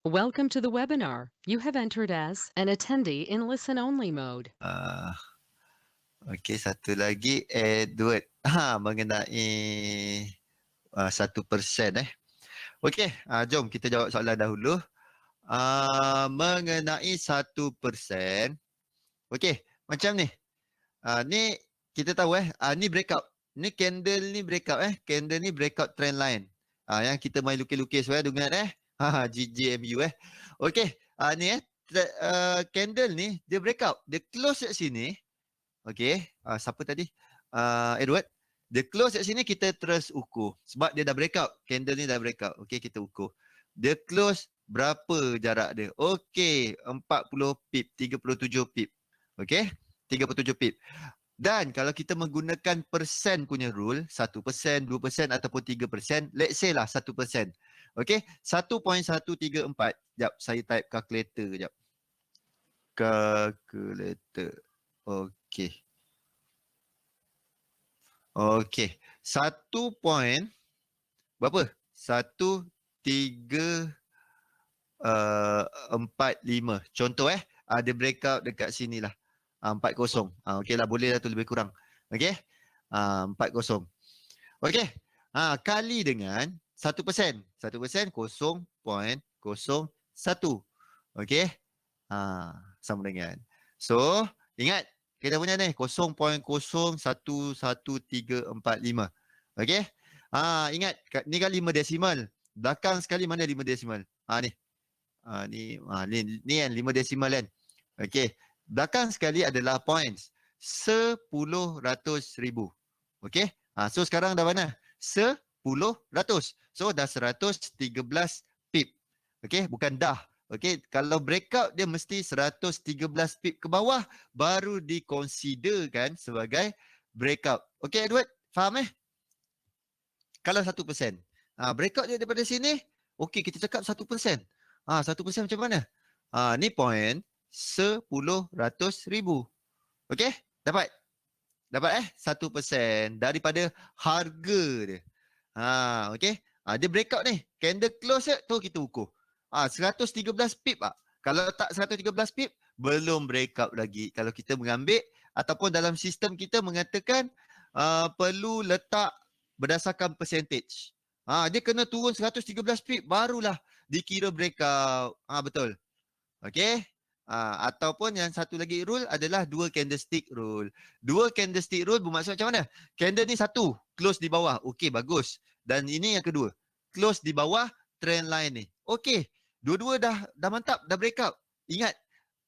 Welcome to the webinar. You have entered as an attendee in listen-only mode. Okey, satu lagi Edward. Mengenai 1%. Okey, jom kita jawab soalan dahulu. Mengenai 1%. Okey, macam ni. Ni kita tahu ni breakout. Ni candle ni breakout Candle ni breakout trend line. Yang kita main lukis-lukis dengar GJMU Okey, ni candle ni dia breakout. Dia close kat sini. Okey, siapa tadi? Edward. Dia close kat sini, kita terus ukur. Sebab dia dah breakout. Candle ni dah breakout. Okey, kita ukur. Dia close berapa jarak dia? Okey, 40 pip, 37 pip. Okey, 37 pip. Dan kalau kita menggunakan persen punya rule, 1%, 2% ataupun 3%, let's say lah 1%. Okey, 1.134. Sekejap, saya type calculator kejap. Calculator. Okey. Okey. 1 berapa? 1.345. Contoh dia breakout dekat sini lah. 40. Okey lah, boleh lah tu lebih kurang. Okey. 40. Okey. Kali dengan 1%. 1% 0.01. Okey. Sama dengan. So, ingat kita punya ni 0.011345. Okey? Ingat ni kan 5 desimal. Belakang sekali mana 5 desimal? Ni kan 5 desimal kan. Okey. Belakang sekali adalah points. 10 ratus ribu. Okey? So sekarang dah mana? 10 ratus. So dah 113 pip. Okey, bukan dah. Okey, kalau breakout dia mesti 113 pip ke bawah baru dikonsiderkan sebagai breakout. Okey Edward, faham Kalau 1%. Breakout dia daripada sini, okey kita cakap 1%. 1% macam mana? Ni point 10 ratus ribu. Okey, dapat? Dapat 1% daripada harga dia. Okey. Dia breakout ni. Candle close tu kita ukur. 113 pip Kalau tak 113 pip, belum breakout lagi. Kalau kita mengambil ataupun dalam sistem kita mengatakan perlu letak berdasarkan percentage. Dia kena turun 113 pip barulah dikira breakout. Betul. Okey. Ataupun yang satu lagi rule adalah dua candlestick rule. Dua candlestick rule bermaksud macam mana? Candle ni satu, close di bawah. Okey, bagus. Dan ini yang kedua, close di bawah trend line ni. Okey, dua-dua dah mantap, dah breakout. Ingat,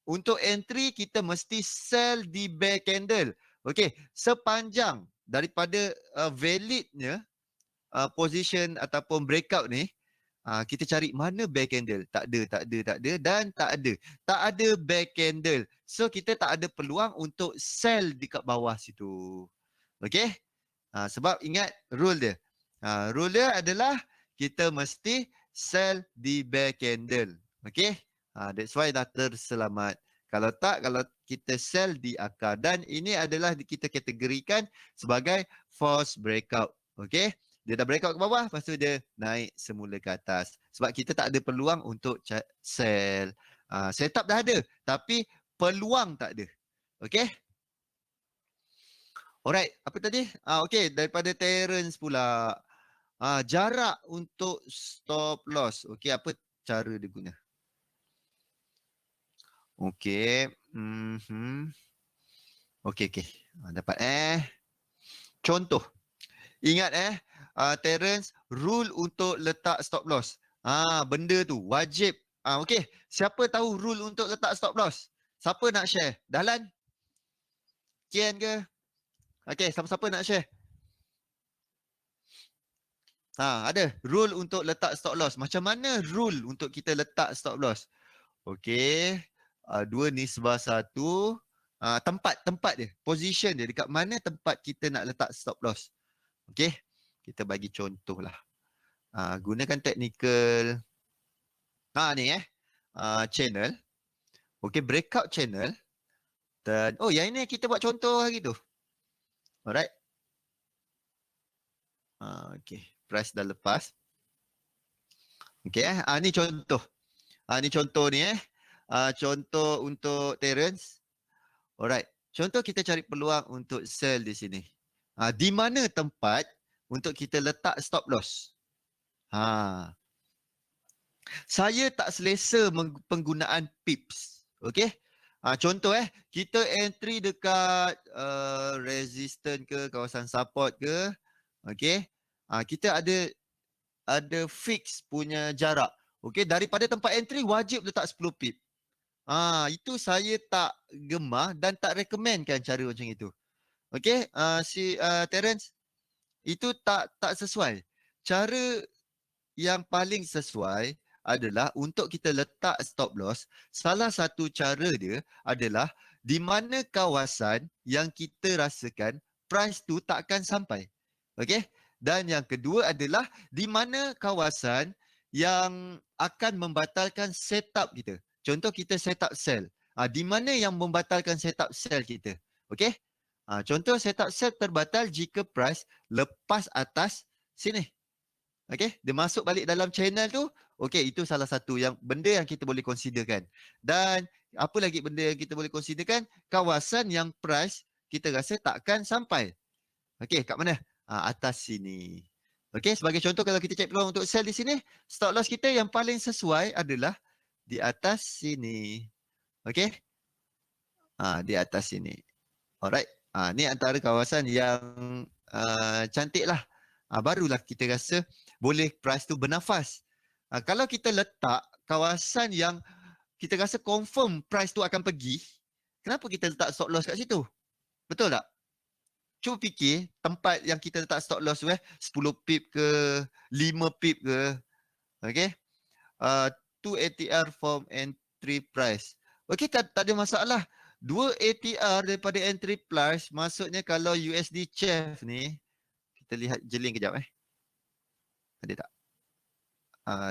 untuk entry kita mesti sell di bear candle. Okey, sepanjang daripada validnya position ataupun breakout ni, kita cari mana bear candle. Tak ada dan tak ada. Tak ada bear candle. So kita tak ada peluang untuk sell dekat bawah situ. Okey? Sebab ingat rule dia. Rule dia adalah kita mesti sell di bear candle. Okey? That's why dah terselamat. Kalau tak, kalau kita sell di akar. Dan ini adalah kita kategorikan sebagai false breakout. Okey? Dia dah breakout ke bawah, lepas tu dia naik semula ke atas. Sebab kita tak ada peluang untuk sell. Setup dah ada, tapi peluang tak ada. Okay? Alright, apa tadi? Okay, daripada Terence pula. Jarak untuk stop loss. Okay, apa cara dia guna? Okay. Okay. Dapat contoh. Ingat Terence, rule untuk letak stop loss. Benda tu wajib. Okey, siapa tahu rule untuk letak stop loss? Siapa nak share? Dahlan? Kian ke? Okey, siapa-siapa nak share? Ada rule untuk letak stop loss. Macam mana rule untuk kita letak stop loss? Okey, 2 nisbah 1. Tempat dia, position dia, dekat mana tempat kita nak letak stop loss. Okey, kita bagi contoh lah. Gunakan technical ni channel. Okey, breakout channel. Dan yang ini kita buat contoh hari tu. Alright. Okey, price dah lepas. Okey ni contoh. Ni contoh ni contoh untuk Terence. Alright. Contoh kita cari peluang untuk sell di sini. Di mana tempat untuk kita letak stop loss? Saya tak selesa penggunaan pips. Okey. Contoh kita entry dekat resistance ke, kawasan support ke. Okey. Kita ada fix punya jarak. Okey, daripada tempat entry wajib letak 10 pip. Itu saya tak gemar dan tak recommendkan cara macam itu. Okey, Terence, itu tak sesuai. Cara yang paling sesuai adalah untuk kita letak stop loss. Salah satu cara dia adalah di mana kawasan yang kita rasakan price tu tak akan sampai. Okey? Dan yang kedua adalah di mana kawasan yang akan membatalkan setup kita. Contoh kita setup sell. Di mana yang membatalkan setup sell kita. Okey? Contoh setup sell terbatal jika price lepas atas sini. Okey, dia masuk balik dalam channel tu. Okey, itu salah satu yang benda yang kita boleh considerkan. Dan apa lagi benda yang kita boleh considerkan? Kawasan yang price kita rasa takkan sampai. Okey, kat mana? Atas sini. Okey, sebagai contoh kalau kita cek peluang untuk sell di sini, stop loss kita yang paling sesuai adalah di atas sini. Okey? Di atas sini. Alright. Ni antara kawasan yang cantik lah. Barulah kita rasa boleh price tu bernafas. Kalau kita letak kawasan yang kita rasa confirm price tu akan pergi, kenapa kita letak stop loss kat situ? Betul tak? Cuba fikir tempat yang kita letak stop loss tu 10 pip ke, 5 pip ke. Okay? 2 ATR from entry price. Okay, tak ada masalah. 2 ATR daripada entry price, maksudnya kalau USD Chef ni, kita lihat jeling kejap Ada tak?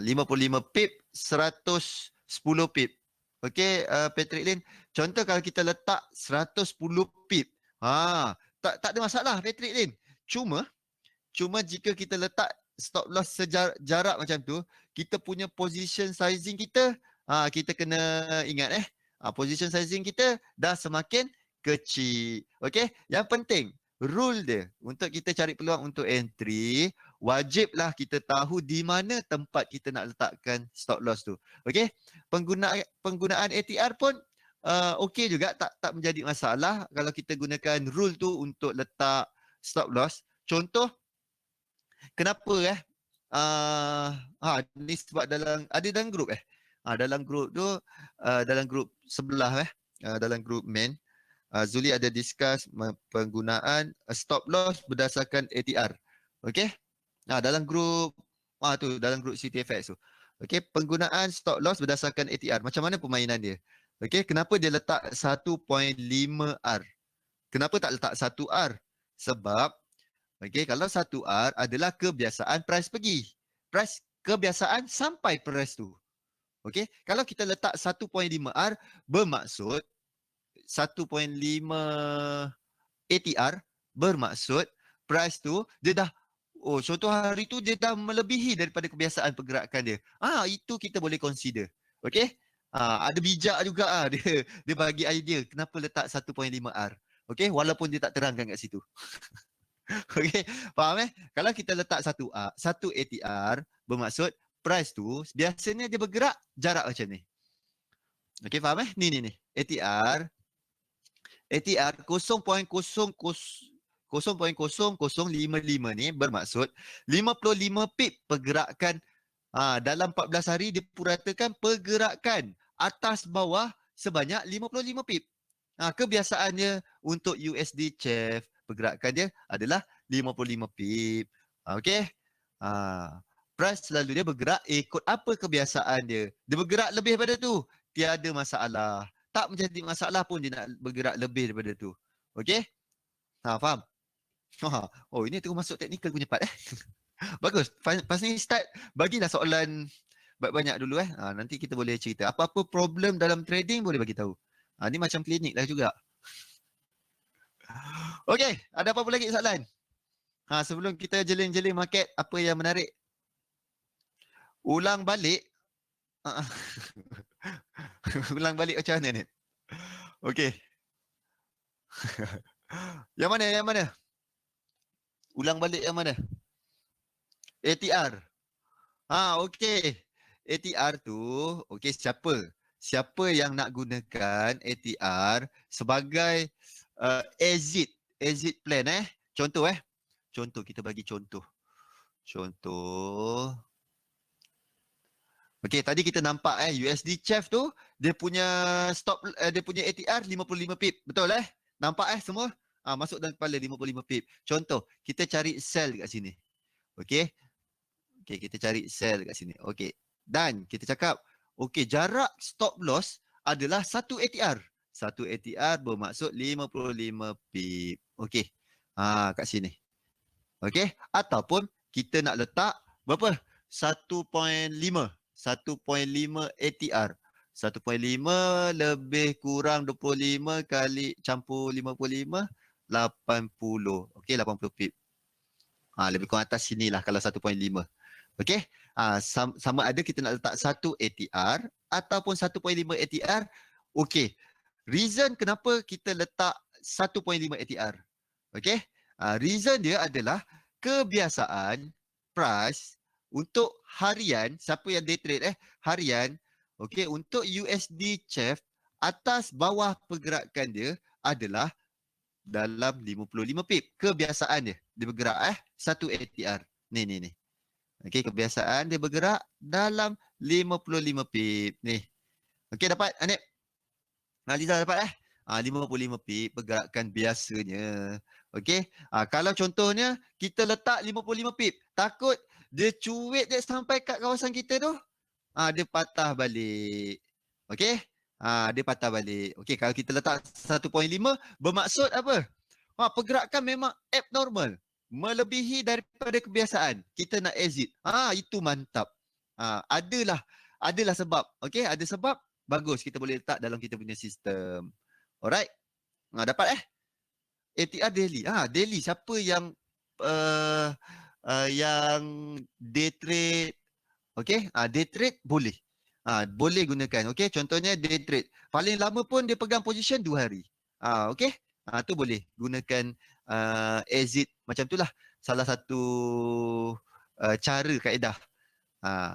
55 pip, 110 pip. Okey, Patrick Lin. Contoh kalau kita letak 110 pip. Tak ada masalah Patrick Lin. Cuma jika kita letak stop loss jarak macam tu, kita punya position sizing kita, kita kena ingat position sizing kita dah semakin kecil. Okey, yang penting rule dia untuk kita cari peluang untuk entry, wajiblah kita tahu di mana tempat kita nak letakkan stop loss tu. Okey, penggunaan ATR pun okey juga, tak menjadi masalah kalau kita gunakan rule tu untuk letak stop loss. Contoh, kenapa ni sebab dalam grup dalam grup tu, dalam grup sebelah dalam grup main, Zuli ada discuss penggunaan stop loss berdasarkan ATR. Okey? Dalam grup dalam grup CTFX tu. Okey, penggunaan stop loss berdasarkan ATR. Macam mana permainan dia? Okey, kenapa dia letak 1.5R? Kenapa tak letak 1R? Sebab kalau 1R adalah kebiasaan price pergi. Price kebiasaan sampai price tu. Okey, kalau kita letak 1.5R bermaksud 1.5 ATR bermaksud price tu dia dah contoh hari tu dia dah melebihi daripada kebiasaan pergerakan dia. Itu kita boleh consider. Okey? Ada bijak juga dia bagi idea kenapa letak 1.5R. Okey, walaupun dia tak terangkan kat situ. Okey, faham Kalau kita letak 1 ATR bermaksud price tu biasanya dia bergerak jarak macam ni. Okey, faham Ni ATR 0.0055 ni bermaksud 55 pip pergerakan dalam 14 hari dia puratakan pergerakan atas bawah sebanyak 55 pip. Kebiasaannya untuk USD Chef pergerakan dia adalah 55 pip. Okey. Price selalu dia bergerak ikut apa kebiasaan dia. Dia bergerak lebih daripada tu, tiada masalah. Tak menjadi masalah pun dia nak bergerak lebih daripada tu. Okey? Faham? Ini terus masuk teknikal punya part Bagus. Pas ni start, bagilah soalan banyak dulu nanti kita boleh cerita. Apa-apa problem dalam trading boleh bagi tahu. Ni macam klinik lah juga. Okey, ada apa-apa lagi soalan? Sebelum kita jeling-jeling market, apa yang menarik? Ulang balik. Ulang balik macam mana ni? Okey. Yang mana? Yang mana? Ulang balik yang mana? ATR. Okey. ATR tu, okey, siapa? Siapa yang nak gunakan ATR sebagai exit plan Contoh Contoh, kita bagi contoh. Contoh. Okey, tadi kita nampak USD Chef tu dia punya dia punya ATR 55 pip. Betul Nampak semua? Masuk dalam kepala 55 pip. Contoh, kita cari sell dekat sini. Okey. Okey, kita cari sell dekat sini. Okey. Dan kita cakap, okey, jarak stop loss adalah 1 ATR. 1 ATR bermaksud 55 pip. Okey. Kat sini. Okey. Ataupun kita nak letak berapa? 1.5. 1.5 ATR. 1.5 lebih kurang 25 kali campur 55, 80. Okey, 80 pip. Lebih kurang atas sinilah kalau 1.5. Okey. Sama ada kita nak letak 1 ATR ataupun 1.5 ATR. Okey. Reason kenapa kita letak 1.5 ATR. Okey. Reason dia adalah kebiasaan price untuk harian, siapa yang day trade harian, okey, untuk USD Chef atas bawah pergerakan dia adalah dalam 55 pip. Kebiasaan dia bergerak 1 ATR. Ni. Okey, kebiasaan dia bergerak dalam 55 pip ni. Okey, dapat Anip? Liza dapat 55 pip pergerakan biasanya. Okey. Kalau contohnya kita letak 55 pip, takut dia cuit dia sampai kat kawasan kita tu, dia patah balik. Okey? Dia patah balik. Okey, kalau kita letak 1.5 bermaksud apa? Pergerakan memang abnormal, melebihi daripada kebiasaan. Kita nak exit. Itu mantap. Adalah sebab. Okey, ada sebab, bagus, kita boleh letak dalam kita punya sistem. Alright? Dapat ATR daily. Daily siapa yang yang day trade, okey, day trade boleh. Boleh gunakan. Okey, contohnya day trade. Paling lama pun dia pegang position 2 hari. Okey. Tu boleh gunakan exit macam itulah. Salah satu cara kaedah.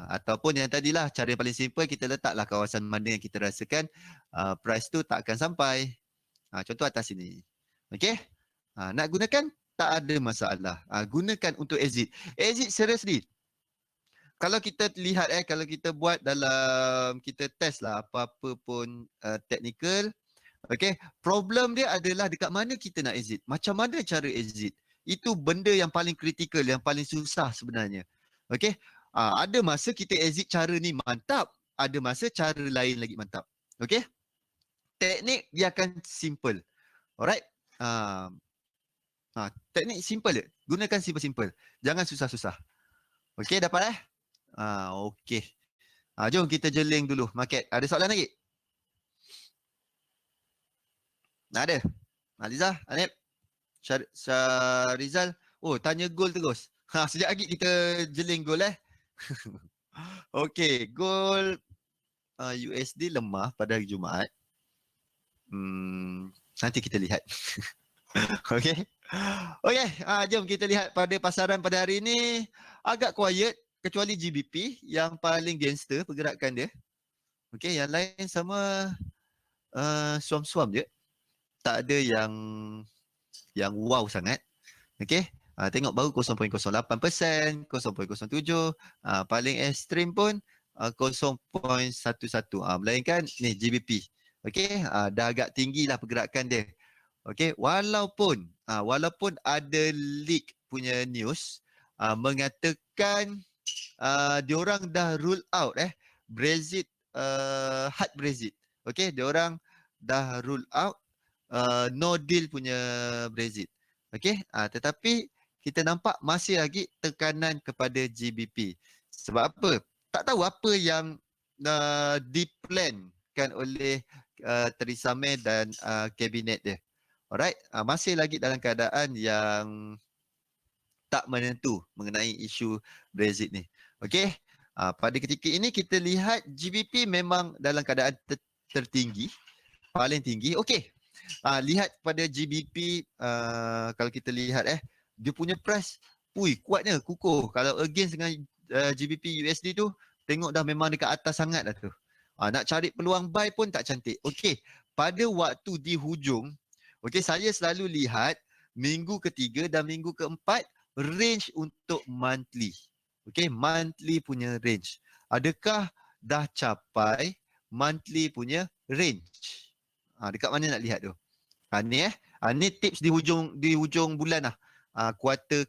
Ataupun yang tadilah, cara yang paling simple, kita letaklah kawasan mana yang kita rasakan price tu tak akan sampai. Contoh atas sini. Okey? Nak gunakan, tak ada masalah. Gunakan untuk exit. Exit seriously. Kalau kita lihat kalau kita buat dalam, kita test lah apa-apa pun technical. Okey, problem dia adalah dekat mana kita nak exit. Macam mana cara exit. Itu benda yang paling kritikal, yang paling susah sebenarnya. Okey, ada masa kita exit cara ni mantap, ada masa cara lain lagi mantap. Okey, teknik dia akan simple. Alright. Teknik simple je. Gunakan simple-simple. Jangan susah-susah. Okey, dapat okey. Jom kita jeling dulu market. Ada soalan lagi? Ada. Liza, Anip, Syarizal. Tanya gold terus. Sejak lagi kita jeling gold Okey, gold USD lemah pada hari Jumaat. Nanti kita lihat. Okey. Okey, jom kita lihat pada pasaran pada hari ini. Agak quiet kecuali GBP yang paling gangster pergerakan dia. Okey, yang lain sama suam-suam je. Tak ada yang wow sangat. Okey. Tengok baru 0.08%, 0.07, paling ekstrim pun 0.11. Melainkan ni GBP. Okey, dah agak tinggilah pergerakan dia. Okey, walaupun ada leak punya news mengatakan diorang dah rule out Brexit, hard Brexit. Okey, diorang dah rule out no deal punya Brexit. Okey, tetapi kita nampak masih lagi tekanan kepada GBP. Sebab apa? Tak tahu apa yang diplankan oleh Theresa May dan kabinet dia. Alright, masih lagi dalam keadaan yang tak menentu mengenai isu Brexit ni. Okey, Pada ketika ini kita lihat GBP memang dalam keadaan tertinggi, paling tinggi. Okey. Lihat pada GBP, kalau kita lihat dia punya price, kuatnya, kukuh. Kalau against dengan GBP USD tu, tengok dah memang dekat atas sangat dah tu. Nak cari peluang buy pun tak cantik. Okey, pada waktu di hujung, okey, saya selalu lihat minggu ketiga dan minggu keempat range untuk monthly. Okey, monthly punya range. Adakah dah capai monthly punya range? Dekat mana nak lihat tu? Ni tips di hujung bulan lah. Kuarter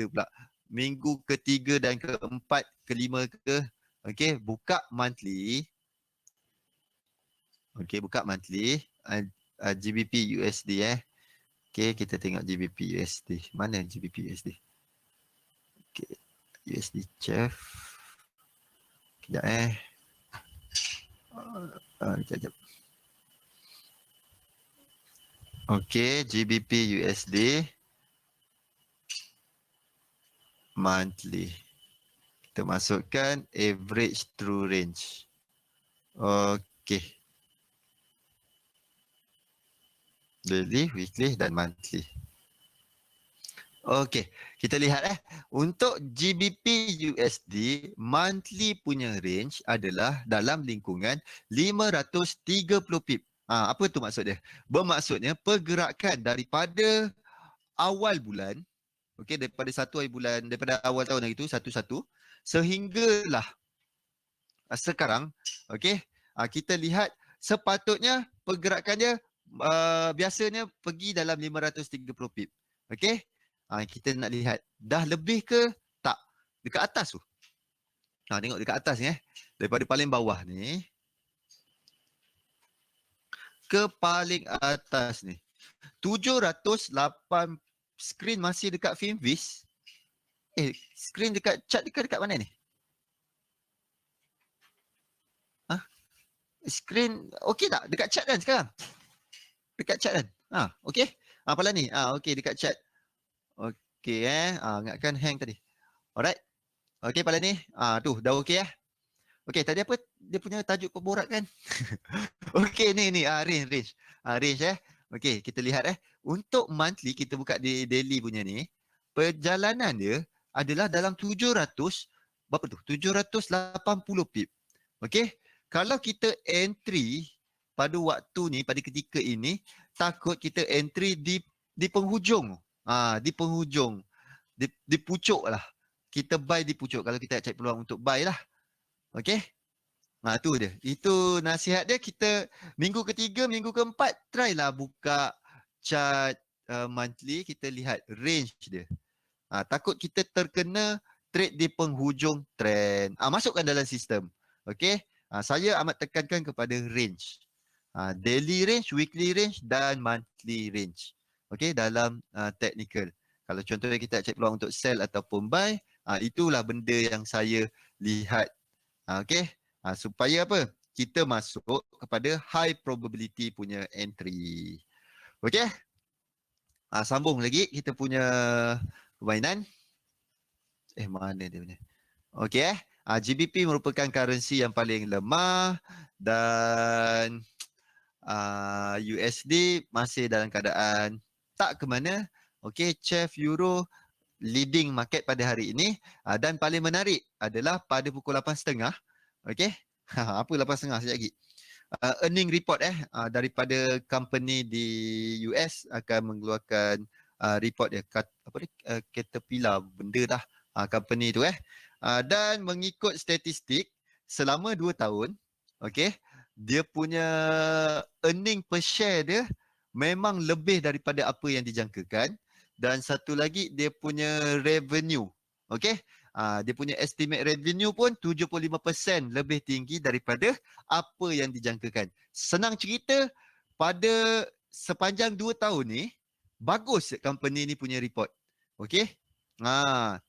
pula. Minggu ketiga dan keempat, kelima ke. Okey, buka monthly. Okey, buka monthly. GBP USD Okey, kita tengok GBP USD. Mana GBP USD? Okey, USD Chef. Kejap Kejap. Okey, GBP USD monthly. Kita masukkan average true range. Okey. Daily, weekly dan monthly. Okey, kita lihat untuk GBP USD monthly punya range adalah dalam lingkungan 530 pip. Apa tu maksud dia? Bermaksudnya pergerakan daripada awal bulan, okey, daripada daripada awal tahun itu satu-satu sehinggalah sekarang, okey, kita lihat sepatutnya pergerakan dia biasanya pergi dalam 530 pip. Okey? Kita nak lihat dah lebih ke tak dekat atas tu. Tengok dekat atas ni daripada paling bawah ni ke paling atas ni. 708 screen masih dekat Finviz. Screen dekat chart dekat mana ni? Screen okey tak? Dekat chat kan sekarang? Dekat chat kan? Okey. Apalah ni? Okey, dekat chat. Okey ingatkan hang tadi. Alright. Okey, pada ni. Tu dah okey Okey, tadi apa dia punya tajuk pemborakan? Okey, ni range. Range Okey, kita lihat untuk monthly kita buka di daily punya ni, perjalanan dia adalah dalam 700 berapa tu? 780 pip. Okey. Kalau kita entry pada waktu ni, pada ketika ini, takut kita entry di penghujung. Di penghujung. Di pucuk lah. Kita buy di pucuk kalau kita cari peluang untuk buy lah. Okey. Tu dia. Itu nasihat dia. Kita minggu ketiga, minggu keempat, try lah buka chart monthly. Kita lihat range dia. Takut kita terkena trade di penghujung trend. Masukkan dalam sistem. Okey. Saya amat tekankan kepada range. Daily range, weekly range dan monthly range. Okey, dalam technical. Kalau contohnya kita cek peluang untuk sell ataupun buy, itulah benda yang saya lihat. Okey. Supaya apa? Kita masuk kepada high probability punya entry. Okey. Sambung lagi kita punya permainan. Mana dia punya? Okey GBP merupakan currency yang paling lemah dan USD masih dalam keadaan tak ke mana. Okey, CHF Euro leading market pada hari ini dan paling menarik adalah pada pukul 8.30. Okey. Apa 8.30 sekejap lagi. Earning report daripada company di US akan mengeluarkan report dia Caterpillar benda dah company tu dan mengikut statistik selama 2 tahun okey dia punya earning per share dia memang lebih daripada apa yang dijangkakan dan satu lagi dia punya revenue okey dia punya estimate revenue pun 75% lebih tinggi daripada apa yang dijangkakan. Senang cerita, pada sepanjang 2 tahun ni, bagus company ni punya report. Okey?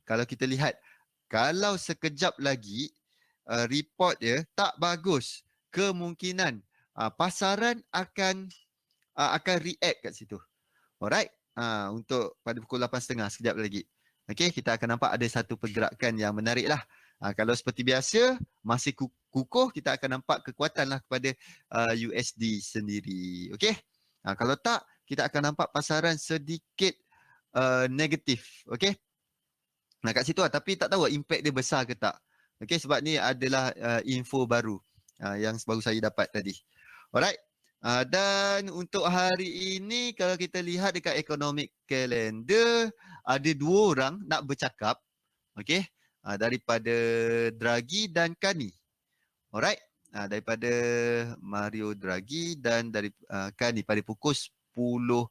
Kalau kita lihat, kalau sekejap lagi report dia tak bagus, kemungkinan pasaran akan react kat situ. Alright? Untuk pada pukul 8.30 sekejap lagi. Okey, kita akan nampak ada satu pergerakan yang menarik lah. Kalau seperti biasa, masih kukuh, kita akan nampak kekuatan lah kepada USD sendiri. Okey? Kalau tak, kita akan nampak pasaran sedikit negatif. Okey? Kat situ lah. Tapi tak tahu impact dia besar ke tak. Okey, sebab ni adalah info baru yang baru saya dapat tadi. Alright. Dan untuk hari ini, kalau kita lihat dekat economic calendar, ada 2 orang nak bercakap. Okey, daripada Draghi dan Kani. Alright, daripada Mario Draghi dan dari Kani pada pukul 10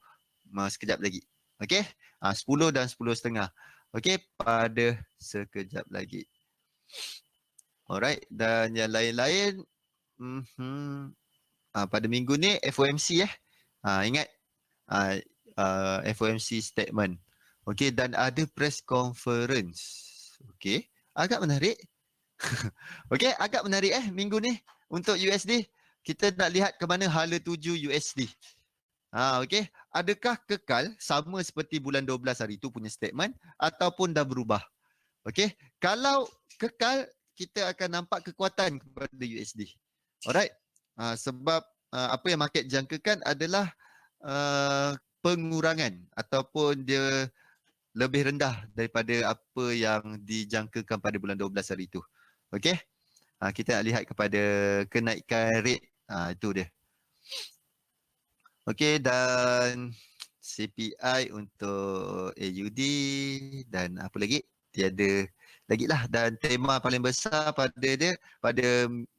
sekejap lagi. Okey, 10 dan 10.30. Okey, pada sekejap lagi. Alright, dan yang lain-lain, pada minggu ni FOMC ingat FOMC statement. Okey, dan ada press conference. Okey, agak menarik. Okey, agak menarik minggu ni untuk USD. Kita nak lihat ke mana hala tuju USD. Okey, adakah kekal sama seperti bulan 12 hari tu punya statement ataupun dah berubah? Okey, kalau kekal, kita akan nampak kekuatan kepada USD. Alright. Sebab apa yang market jangkakan adalah pengurangan ataupun dia lebih rendah daripada apa yang dijangkakan pada bulan 12 hari itu. Okey. Kita nak lihat kepada kenaikan rate. Itu dia. Okey, dan CPI untuk AUD dan apa lagi? Tiada lagi lah. Dan tema paling besar pada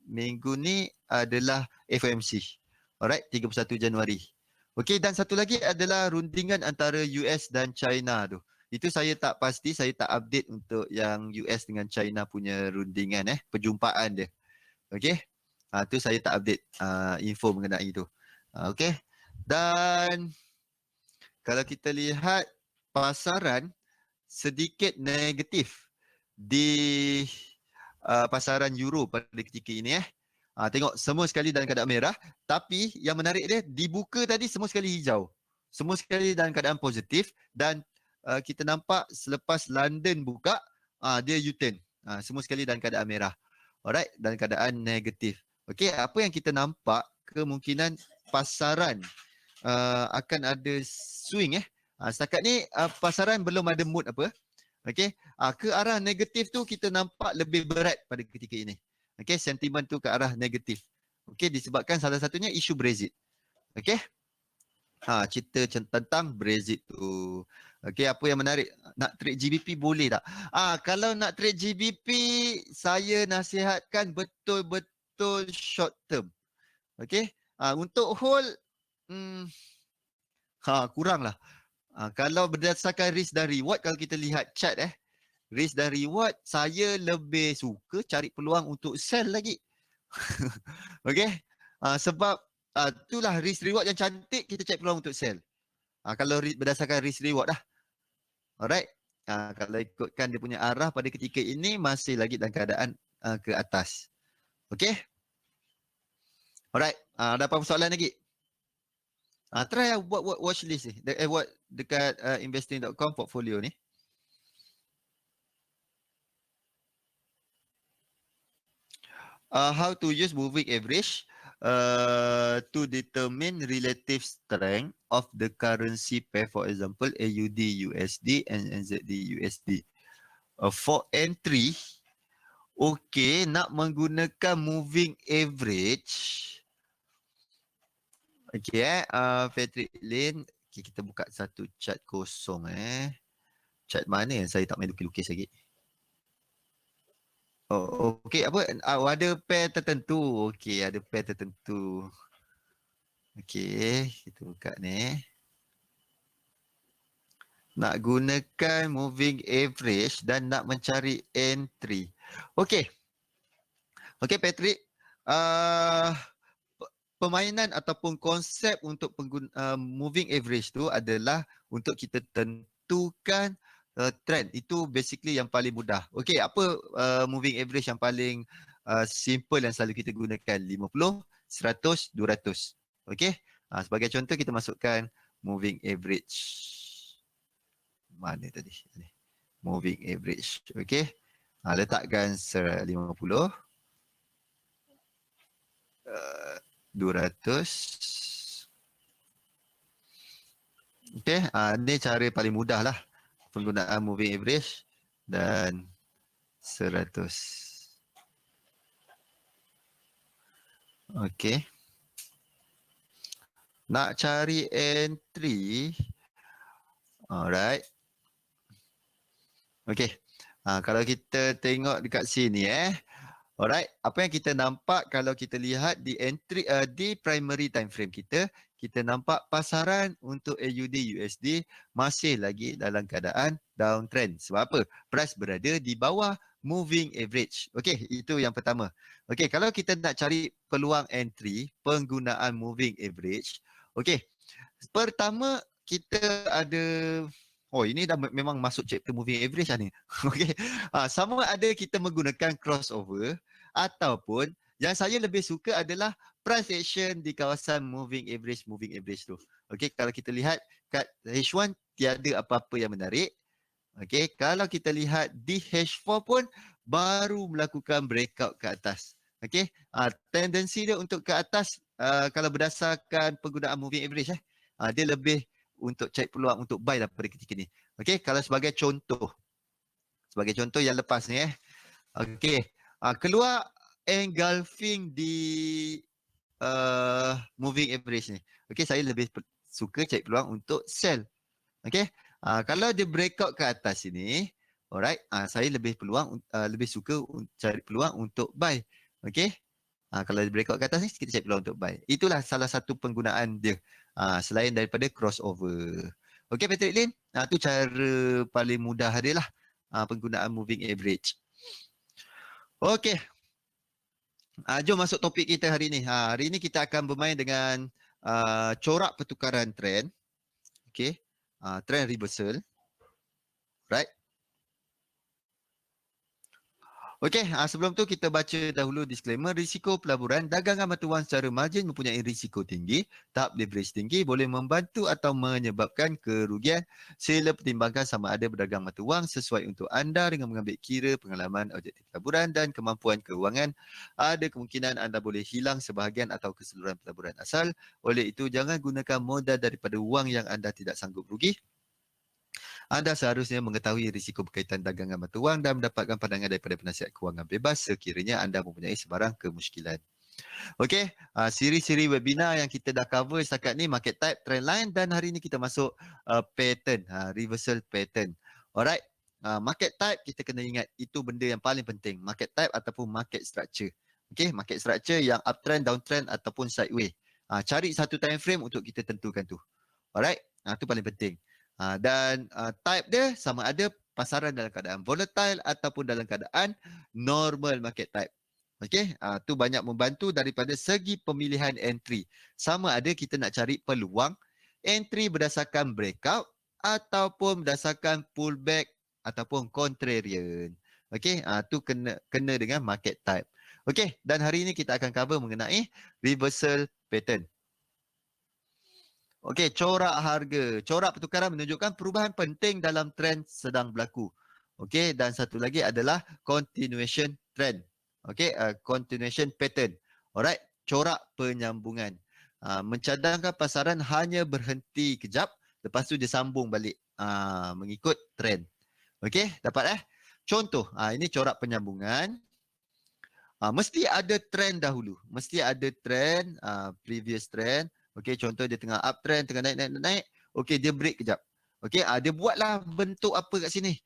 minggu ni adalah FOMC. Alright, 31 Januari. Okey, dan satu lagi adalah rundingan antara US dan China tu. Itu saya tak pasti, saya tak update untuk yang US dengan China punya rundingan perjumpaan dia. Okey. Tu saya tak update info mengenai itu. Okey. Dan kalau kita lihat pasaran sedikit negatif di pasaran euro pada ketika ini tengok semua sekali dalam keadaan merah, tapi yang menarik dia dibuka tadi semua sekali hijau. Semua sekali dalam keadaan positif dan kita nampak selepas London buka dia U-turn. Semua sekali dalam keadaan merah. Alright, dalam keadaan negatif. Okey, apa yang kita nampak kemungkinan pasaran akan ada swing setakat ni pasaran belum ada mood apa. Okey, ke arah negatif tu kita nampak lebih berat pada ketika ini. Okey, sentimen tu ke arah negatif. Okey, disebabkan salah satunya isu Brexit. Okey. Cerita tentang Brexit tu. Okey, apa yang menarik? Nak trade GBP boleh tak? Kalau nak trade GBP, saya nasihatkan betul-betul short term. Okey. Untuk hold kuranglah. Kalau berdasarkan risk dan reward, kalau kita lihat chart risk dan reward, saya lebih suka cari peluang untuk sell lagi. Okey. Sebab itulah risk reward yang cantik, kita cari peluang untuk sell. Kalau berdasarkan risk reward Alright. Kalau ikutkan dia punya arah pada ketika ini masih lagi dalam keadaan ke atas. Okey. Alright. Ada apa soalan lagi? Try buat watch list ni. Buat dekat investing.com portfolio ni. How to use moving average to determine relative strength of the currency pair, for example AUD USD and NZD USD. For entry, okay, nak menggunakan moving average. Okay, Patrick Lin, okay, kita buka satu chart kosong Chart mana yang saya tak main lukis-lukis lagi? Oh, okey, apa? Ada pair tertentu. Okey, ada pair tertentu. Okey, kita buka ni. Nak gunakan moving average dan nak mencari entry. Okey. Okey, Patrick. Permainan ataupun konsep untuk moving average tu adalah untuk kita tentukan trend. Itu basically yang paling mudah. Okey, apa moving average yang paling simple yang selalu kita gunakan? 50, 100, 200. Okey. Sebagai contoh kita masukkan moving average. Mana tadi? Moving average. Okey. Letakkan 50, 200. Okey, ni cara paling mudah lah penggunaan moving average dan 100. Okey. Nak cari entry. Alright. Okey. Kalau kita tengok dekat sini Alright, apa yang kita nampak kalau kita lihat di entry di primary time frame kita nampak pasaran untuk AUD USD masih lagi dalam keadaan downtrend. Sebab apa? Price berada di bawah moving average. Okey, itu yang pertama. Okey, kalau kita nak cari peluang entry penggunaan moving average, okey. Pertama kita ada ini dah memang masuk chapter moving average lah ni. Okey. Sama ada kita menggunakan crossover ataupun yang saya lebih suka adalah price action di kawasan moving average tu. Okey, kalau kita lihat kat H1 tiada apa-apa yang menarik. Okey, kalau kita lihat di H4 pun baru melakukan breakout ke atas. Okey, tendensi dia untuk ke atas kalau berdasarkan penggunaan moving average dia lebih untuk cari peluang untuk buy daripada ketika ni. Okey, kalau sebagai contoh yang lepas ni okey, keluar engulfing di moving average ni. Okey, saya lebih suka cari peluang untuk sell. Okey, kalau dia breakout ke atas sini, alright, saya lebih suka cari peluang untuk buy. Okey, kalau dia breakout ke atas ni, kita cari peluang untuk buy. Itulah salah satu penggunaan dia selain daripada crossover. Okey, Patrick Lin, tu cara paling mudah dia lah penggunaan moving average. Okey, jom masuk topik kita hari ni. Hari ni kita akan bermain dengan corak pertukaran trend. Okey, trend reversal. Right. Okey, sebelum tu kita baca dahulu disclaimer. Risiko pelaburan dagangan mata wang secara margin mempunyai risiko tinggi. Tahap leverage tinggi boleh membantu atau menyebabkan kerugian. Sila pertimbangkan sama ada berdagang mata wang sesuai untuk anda dengan mengambil kira pengalaman objektif pelaburan dan kemampuan keuangan. Ada kemungkinan anda boleh hilang sebahagian atau keseluruhan pelaburan asal. Oleh itu, jangan gunakan modal daripada wang yang anda tidak sanggup rugi. Anda seharusnya mengetahui risiko berkaitan dagangan mata wang dan mendapatkan pandangan daripada penasihat kewangan bebas sekiranya anda mempunyai sebarang kemusykilan. Okey, siri-siri webinar yang kita dah cover setakat ni market type, trend line dan hari ni kita masuk pattern, reversal pattern. Alright, market type kita kena ingat itu benda yang paling penting, market type ataupun market structure. Okey, market structure yang uptrend, downtrend ataupun sideways. Cari satu time frame untuk kita tentukan tu. Alright, itu paling penting. Dan type dia sama ada pasaran dalam keadaan volatile ataupun dalam keadaan normal market type. Okey, tu banyak membantu daripada segi pemilihan entry. Sama ada kita nak cari peluang entry berdasarkan breakout ataupun berdasarkan pullback ataupun contrarian. Okey, tu kena dengan market type. Okey, dan hari ini kita akan cover mengenai reversal pattern. Okey, corak harga. Corak pertukaran menunjukkan perubahan penting dalam trend sedang berlaku. Okey, dan satu lagi adalah continuation trend. Okey, continuation pattern. Alright, corak penyambungan. Mencadangkan pasaran hanya berhenti kejap, lepas tu dia sambung balik mengikut trend. Okey, dapat Contoh, ini corak penyambungan. Mesti ada trend dahulu. Mesti ada trend, previous trend. Okey, contoh dia tengah uptrend, tengah naik. Okey, dia break kejap. Okey, dia buatlah bentuk apa kat sini.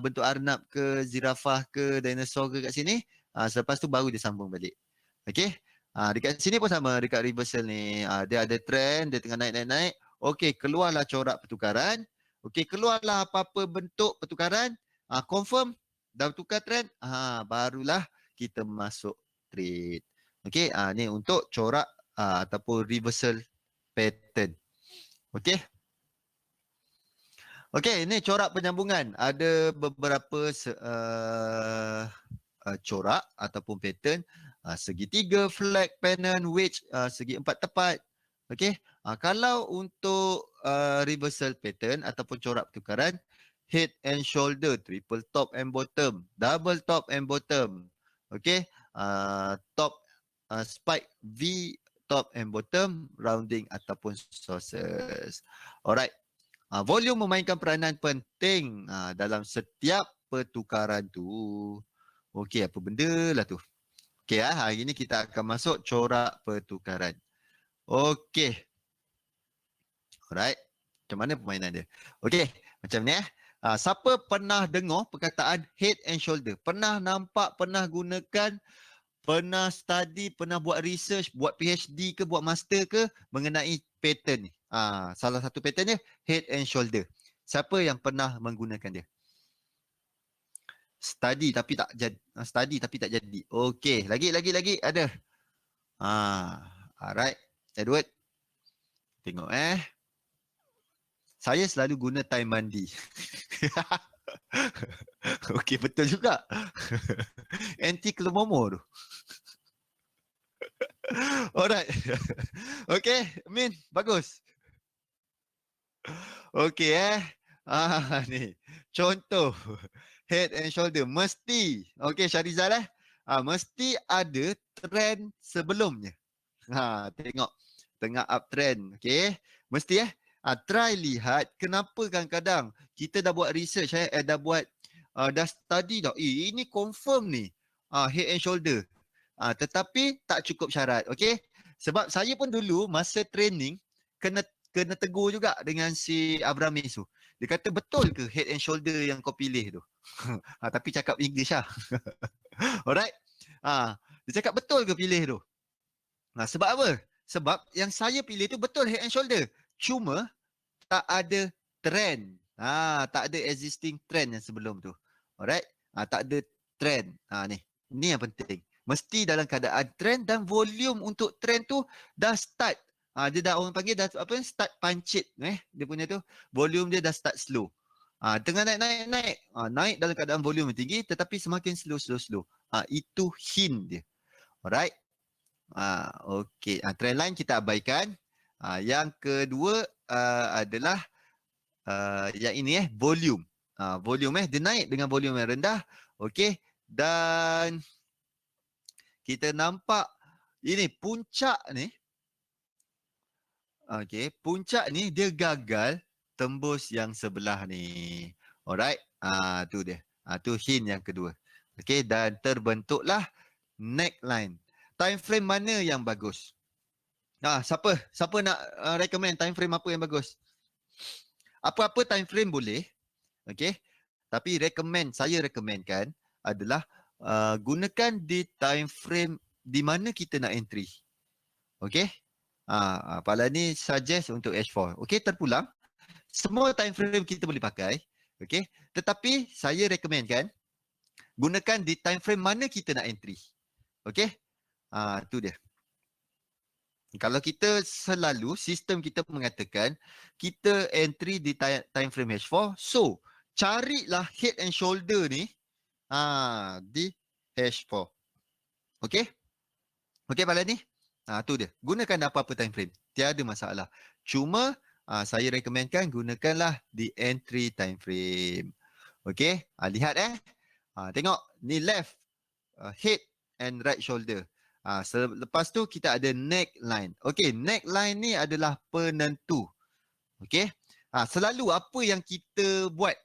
Bentuk arnab ke, zirafah ke, dinosaur ke kat sini. Selepas tu baru dia sambung balik. Okey, dekat sini pun sama, dekat reversal ni. Dia ada trend, dia tengah naik. Okey, keluarlah corak pertukaran. Okey, keluarlah apa-apa bentuk pertukaran. Confirm, dah tukar trend. Barulah kita masuk trade. Okey, ni untuk corak ataupun reversal pattern. Okey. Okey, ini corak penyambungan. Ada beberapa corak ataupun pattern. Segitiga, flag, pennant, wedge, segi empat tepat. Okey. Kalau untuk reversal pattern ataupun corak pertukaran, head and shoulder, triple top and bottom, double top and bottom. Okay, top spike V, top and bottom, rounding ataupun sources. Alright, volume memainkan peranan penting dalam setiap pertukaran tu. Okey, apa benda lah tu? Okey, hari ni kita akan masuk corak pertukaran. Okey. Alright. Macam mana permainan dia? Okey, macam ni siapa pernah dengar perkataan head and shoulder? Pernah nampak, pernah gunakan, pernah study, pernah buat research, buat PhD ke, buat master ke mengenai pattern ni? Salah satu pattern dia head and shoulder. Siapa yang pernah menggunakan dia? Study tapi tak jadi. Okey, lagi ada. Alright. Edward. Tengok Saya selalu guna time mandi. Okey, betul juga. Anti kelomomo tu. Alright. Okey, Min, bagus. Okey ni. Contoh head and shoulder mesti. Okey, Syarizal mesti ada trend sebelumnya. Tengok tengah uptrend. Okey, mesti try lihat kenapa kadang-kadang kita dah buat research dah buat dah study dah. Ini confirm ni. Head and shoulder. Tetapi tak cukup syarat. Okey, sebab saya pun dulu masa training kena tegur juga dengan si Abramis tu. Dia kata betul ke head and shoulder yang kau pilih tu? Tapi cakap English Alright. Dia cakap betul ke pilih tu? Sebab apa? Sebab yang saya pilih tu betul head and shoulder. Cuma tak ada trend. Tak ada existing trend yang sebelum tu. Alright? Tak ada trend. Ni yang penting. Mesti dalam keadaan trend dan volume untuk trend tu dah start. Dia dah orang panggil dah start pancit dia punya tu. Volume dia dah start slow. Tengah naik. Naik dalam keadaan volume tinggi tetapi semakin slow. Itu hint dia. Alright? Okey. Trend line kita abaikan. Yang kedua adalah yang ini volume. Volume dia naik dengan volume yang rendah. Okey. Dan kita nampak ini puncak ni. Okey, puncak ni dia gagal tembus yang sebelah ni. Alright. Tu dia. Tu hint yang kedua. Okey, dan terbentuklah neckline. Time frame mana yang bagus? Siapa nak recommend time frame apa yang bagus? Apa-apa time frame boleh. Okey. Tapi saya recommendkan adalah gunakan di time frame di mana kita nak entry. Okey. Pala ni suggest untuk H4. Okey, terpulang. Semua time frame kita boleh pakai. Okey. Tetapi saya recommendkan gunakan di time frame mana kita nak entry. Okey. Tu dia. Kalau kita selalu, sistem kita mengatakan kita entry di time frame H4. So, carilah head and shoulder ni di H4. Okey? Okey, Pala ni? Tu dia. Gunakan apa-apa time frame. Tiada masalah. Cuma, saya recommendkan gunakanlah di entry time frame. Okey? Lihat tengok. Ni left. Head and right shoulder. Lepas tu kita ada neckline. Okey, neckline ni adalah penentu. Okey? Selalu apa yang kita buat?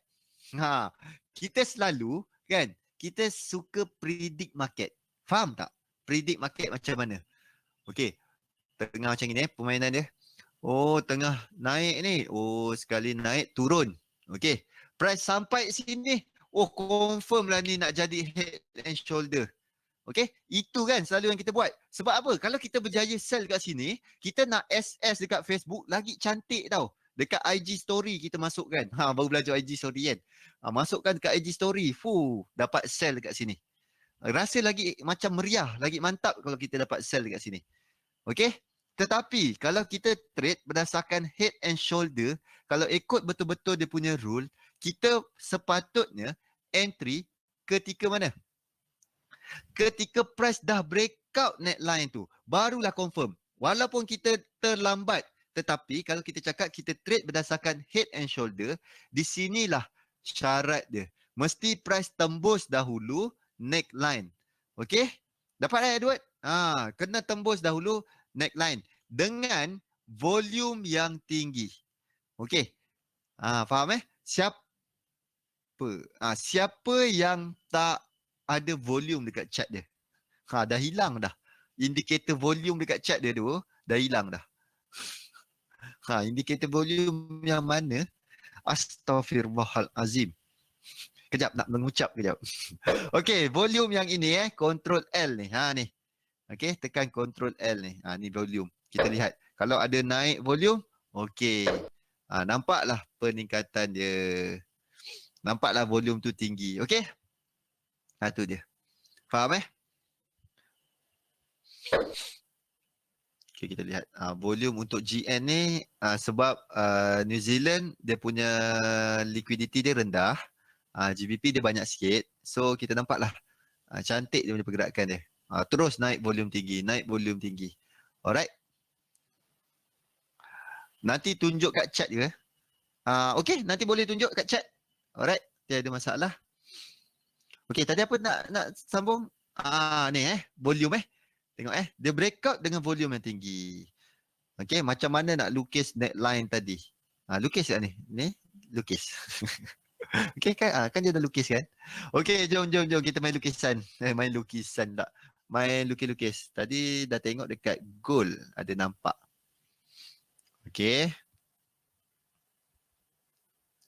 Kita selalu kan, kita suka predict market. Faham tak? Predict market macam mana? Okey. Tengah macam ni permainan dia. Tengah naik ni. Sekali naik turun. Okey. Price sampai sini. Confirm lah ni nak jadi head and shoulder. Okey, itu kan selalu yang kita buat. Sebab apa? Kalau kita berjaya sell dekat sini, kita nak SS dekat Facebook lagi cantik tau. Dekat IG story kita masukkan. Baru belajar IG story kan. Masukkan dekat IG story. Dapat sell dekat sini. Rasa lagi macam meriah, lagi mantap kalau kita dapat sell dekat sini. Okey? Tetapi kalau kita trade berdasarkan head and shoulder, kalau ikut betul-betul dia punya rule, kita sepatutnya entry ketika mana? Ketika price dah breakout neckline tu, barulah confirm. Walaupun kita terlambat, tetapi kalau kita cakap kita trade berdasarkan head and shoulder, di sinilah syarat dia. Mesti price tembus dahulu neckline. Okey? Dapat Edward? Kena tembus dahulu neckline dengan volume yang tinggi. Okey. Faham Siapa siapa yang tak ada volume dekat chart dia? Dah hilang dah. Indikator volume dekat chart dia tu dah hilang dah. Indikator volume yang mana? Astaghfirullahalazim. Kejap nak mengucap kejap. Okey, volume yang ini control L ni. Ni. Okey, tekan control L ni. Ni volume. Kita lihat. Kalau ada naik volume, okey. Nampaklah peningkatan dia. Nampaklah volume tu tinggi. Okey? Tu dia. Faham Okay, kita lihat volume untuk GN ni sebab New Zealand dia punya liquidity dia rendah, GBP dia banyak sikit, so kita nampaklah cantik dia punya pergerakan dia. Terus naik volume tinggi, Alright. Nanti tunjuk kat chat ke? Okay, nanti boleh tunjuk kat chat. Alright, tiada masalah. Okay, tadi apa nak sambung? Ni volume Tengok dia breakout dengan volume yang tinggi. Okey, macam mana nak lukis neckline tadi? Lukis kat ni. Ni lukis. Okey kan dia dah lukis kan? Okey, jom kita main lukisan. Main lukisan tak. Main lukis-lukis. Tadi dah tengok dekat gold ada nampak. Okey.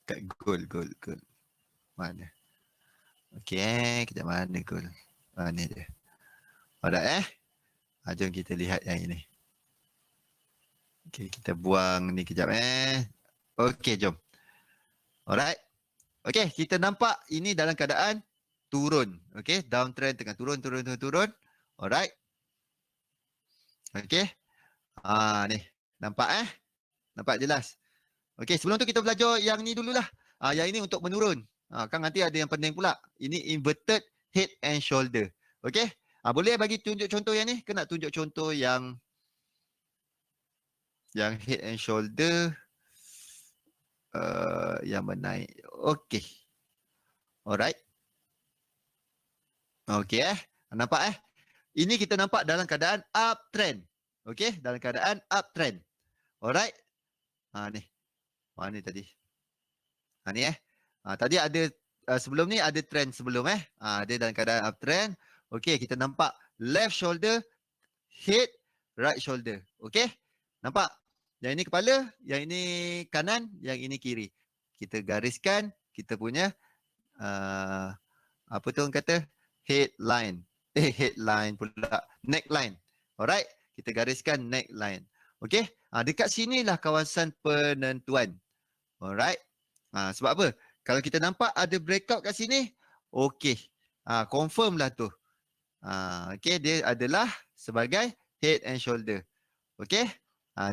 Kat gold. Mana? Okey, kejap mana gold? Ni dia. Alright jom kita lihat yang ini. Okay, kita buang ni kejap Okay, jom. Alright. Okay, kita nampak ini dalam keadaan turun. Okay, downtrend tengah turun. Alright. Okay. Ni. Nampak Nampak jelas. Okay, sebelum tu kita belajar yang ni dululah. Yang ini untuk menurun. Kan nanti ada yang pening pula. Ini inverted head and shoulder. Okay. Boleh bagi tunjuk contoh yang ni? Ke nak tunjuk contoh yang head and shoulder yang menaik. Okay. Alright. Okay nampak Ini kita nampak dalam keadaan uptrend. Okay, dalam keadaan uptrend. Alright. Ni. Mana tadi? Ni tadi ada sebelum ni ada trend sebelum dia dalam keadaan uptrend. Okay, kita nampak left shoulder, head, right shoulder. Okay, nampak? Yang ini kepala, yang ini kanan, yang ini kiri. Kita gariskan kita punya apa tu orang kata? Headline. Headline pula. Neckline. Alright, kita gariskan neckline. Okay, dekat sinilah kawasan penentuan. Alright. Sebab apa? Kalau kita nampak ada breakout kat sini, okay. Confirm lah tu. Okay, dia adalah sebagai head and shoulder. Okay.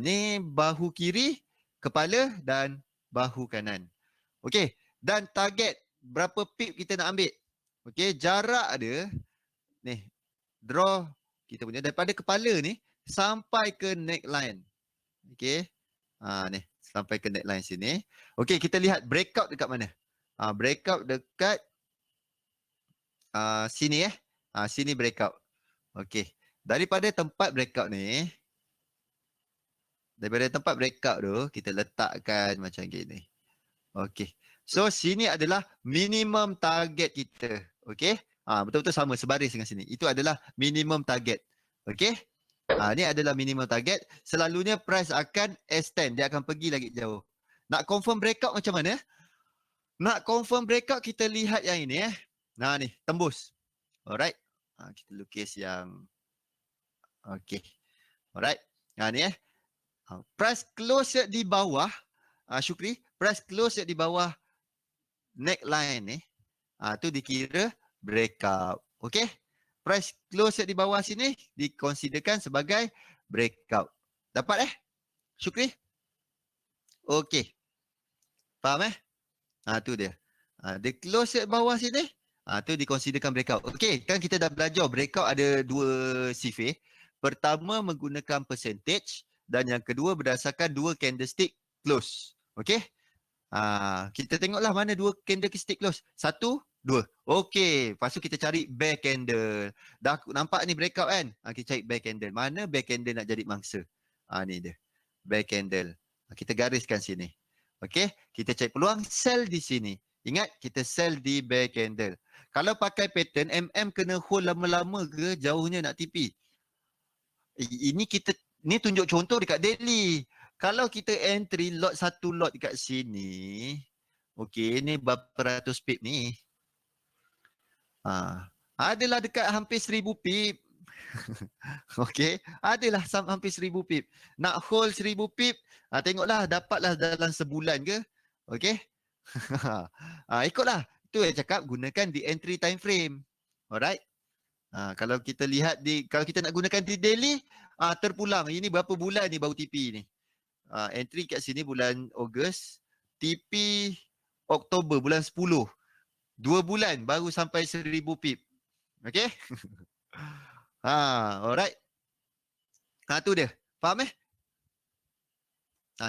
Ni bahu kiri, kepala dan bahu kanan. Okay. Dan target berapa pip kita nak ambil. Okay. Jarak dia ni. Draw kita punya daripada kepala ni sampai ke neckline. Okay. Ni. Sampai ke neckline sini. Okay. Kita lihat breakout dekat mana. Breakout dekat sini sini breakout. Okey. Daripada tempat breakout ni, tu kita letakkan macam gini. Okey. So sini adalah minimum target kita. Okey. Betul-betul sama sebaris dengan sini. Itu adalah minimum target. Okey. Ni adalah minimum target. Selalunya price akan extend, dia akan pergi lagi jauh. Nak confirm breakout macam mana? Nak confirm breakout kita lihat yang ini ni, tembus. Alright. Kita lukis yang okey. Alright. Ni price close di bawah Syukri, price close di bawah neckline ni tu dikira breakout. Okey. Price close di bawah sini dikonsiderkan sebagai breakout. Dapat Syukri? Okey. Faham tu dia. Dia close di bawah sini tu dikonsiderkan breakout. Okey, kan kita dah belajar breakout ada dua sifar. Pertama menggunakan percentage dan yang kedua berdasarkan dua candlestick close. Okey? Kita tengoklah mana dua candlestick close. Satu, dua. Okey, lepas tu kita cari bear candle. Dah nampak ni breakout kan? Kita cari bear candle. Mana bear candle nak jadi mangsa? Ni dia. Bear candle. Kita gariskan sini. Okey, kita cari peluang sell di sini. Ingat, kita sell di bear candle. Kalau pakai pattern, MM kena hold lama-lama ke jauhnya nak TP? Ni tunjuk contoh dekat daily. Kalau kita entry satu lot dekat sini, okey, ni berapa ratus pip ni? Adalah dekat hampir 1000 pip. Okey, adalah hampir 1000 pip. Nak hold 1000 pip, tengoklah dapatlah dalam sebulan ke? Okey. Ikutlah. Itu yang cakap gunakan di entry time frame. Alright. Kalau kita lihat kalau kita nak gunakan di daily, terpulang. Ini berapa bulan ni baru TP ni? Entry kat sini bulan Ogos, TP Oktober bulan 10. 2 bulan baru sampai 1000 pip. Okay? Alright. Tu dia. Faham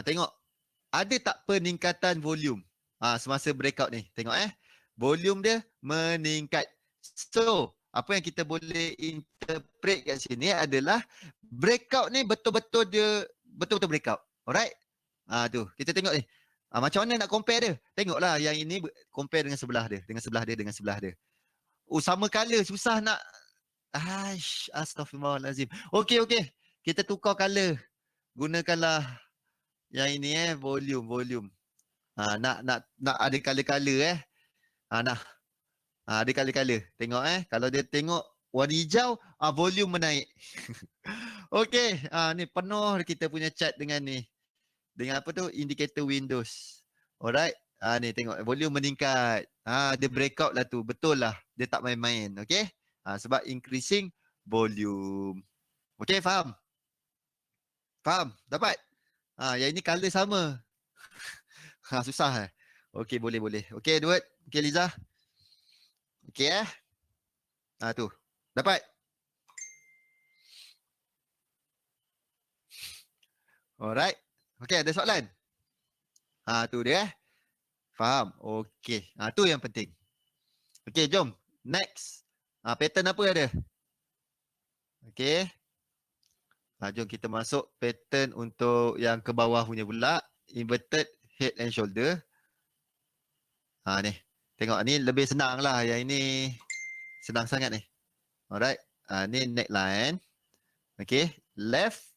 tengok. Ada tak peningkatan volume? Semasa breakout ni. Tengok volume dia meningkat. So, apa yang kita boleh interpret kat sini adalah breakout ni betul-betul breakout. Alright? Tu. Kita tengok ni. Macam mana nak compare dia? Tengoklah yang ini compare dengan sebelah dia. Dengan sebelah dia. Sama color. Susah nak. Astaghfirullahalazim. Okey. Kita tukar color. Gunakanlah yang ini volume. Nak ada color-color Nah. Ada color-color. Tengok kalau dia tengok warna hijau, volume menaik. Okey, ni penuh kita punya chart dengan ni. Dengan apa tu? Indicator Windows. Alright. Ni tengok volume meningkat. Dia breakout lah tu. Betul lah. Dia tak main-main. Okey. Sebab increasing volume. Okey, faham? Faham? Dapat? Yang ini color sama. Susah Okey, boleh. Okey, Edward. Okey, Liza. Okey tu. Dapat? Alright. Okey, ada soalan? Tu dia Faham? Okey. Tu yang penting. Okey, jom. Next. Pattern apa ada? Okey. Jom kita masuk pattern untuk yang ke bawah punya pula. Inverted head and shoulder. Ni. Tengok ni lebih senang lah. Yang ini senang sangat ni. Alright. Ni neckline. Okey. Left.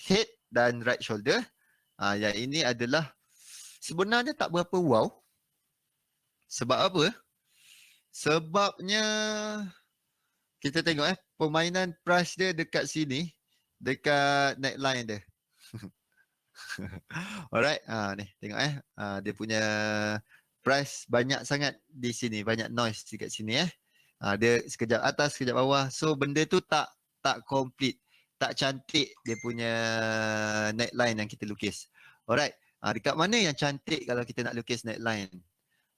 Head dan right shoulder. Yang ini adalah sebenarnya tak berapa wow. Sebab apa? Sebabnya kita tengok permainan price dia dekat sini. Dekat neckline dia. Alright. Ni tengok dia punya price banyak sangat di sini. Banyak noise dekat sini dia sekejap atas, sekejap bawah. So benda tu tak complete. Tak cantik dia punya neckline yang kita lukis. Alright. Dekat mana yang cantik kalau kita nak lukis neckline?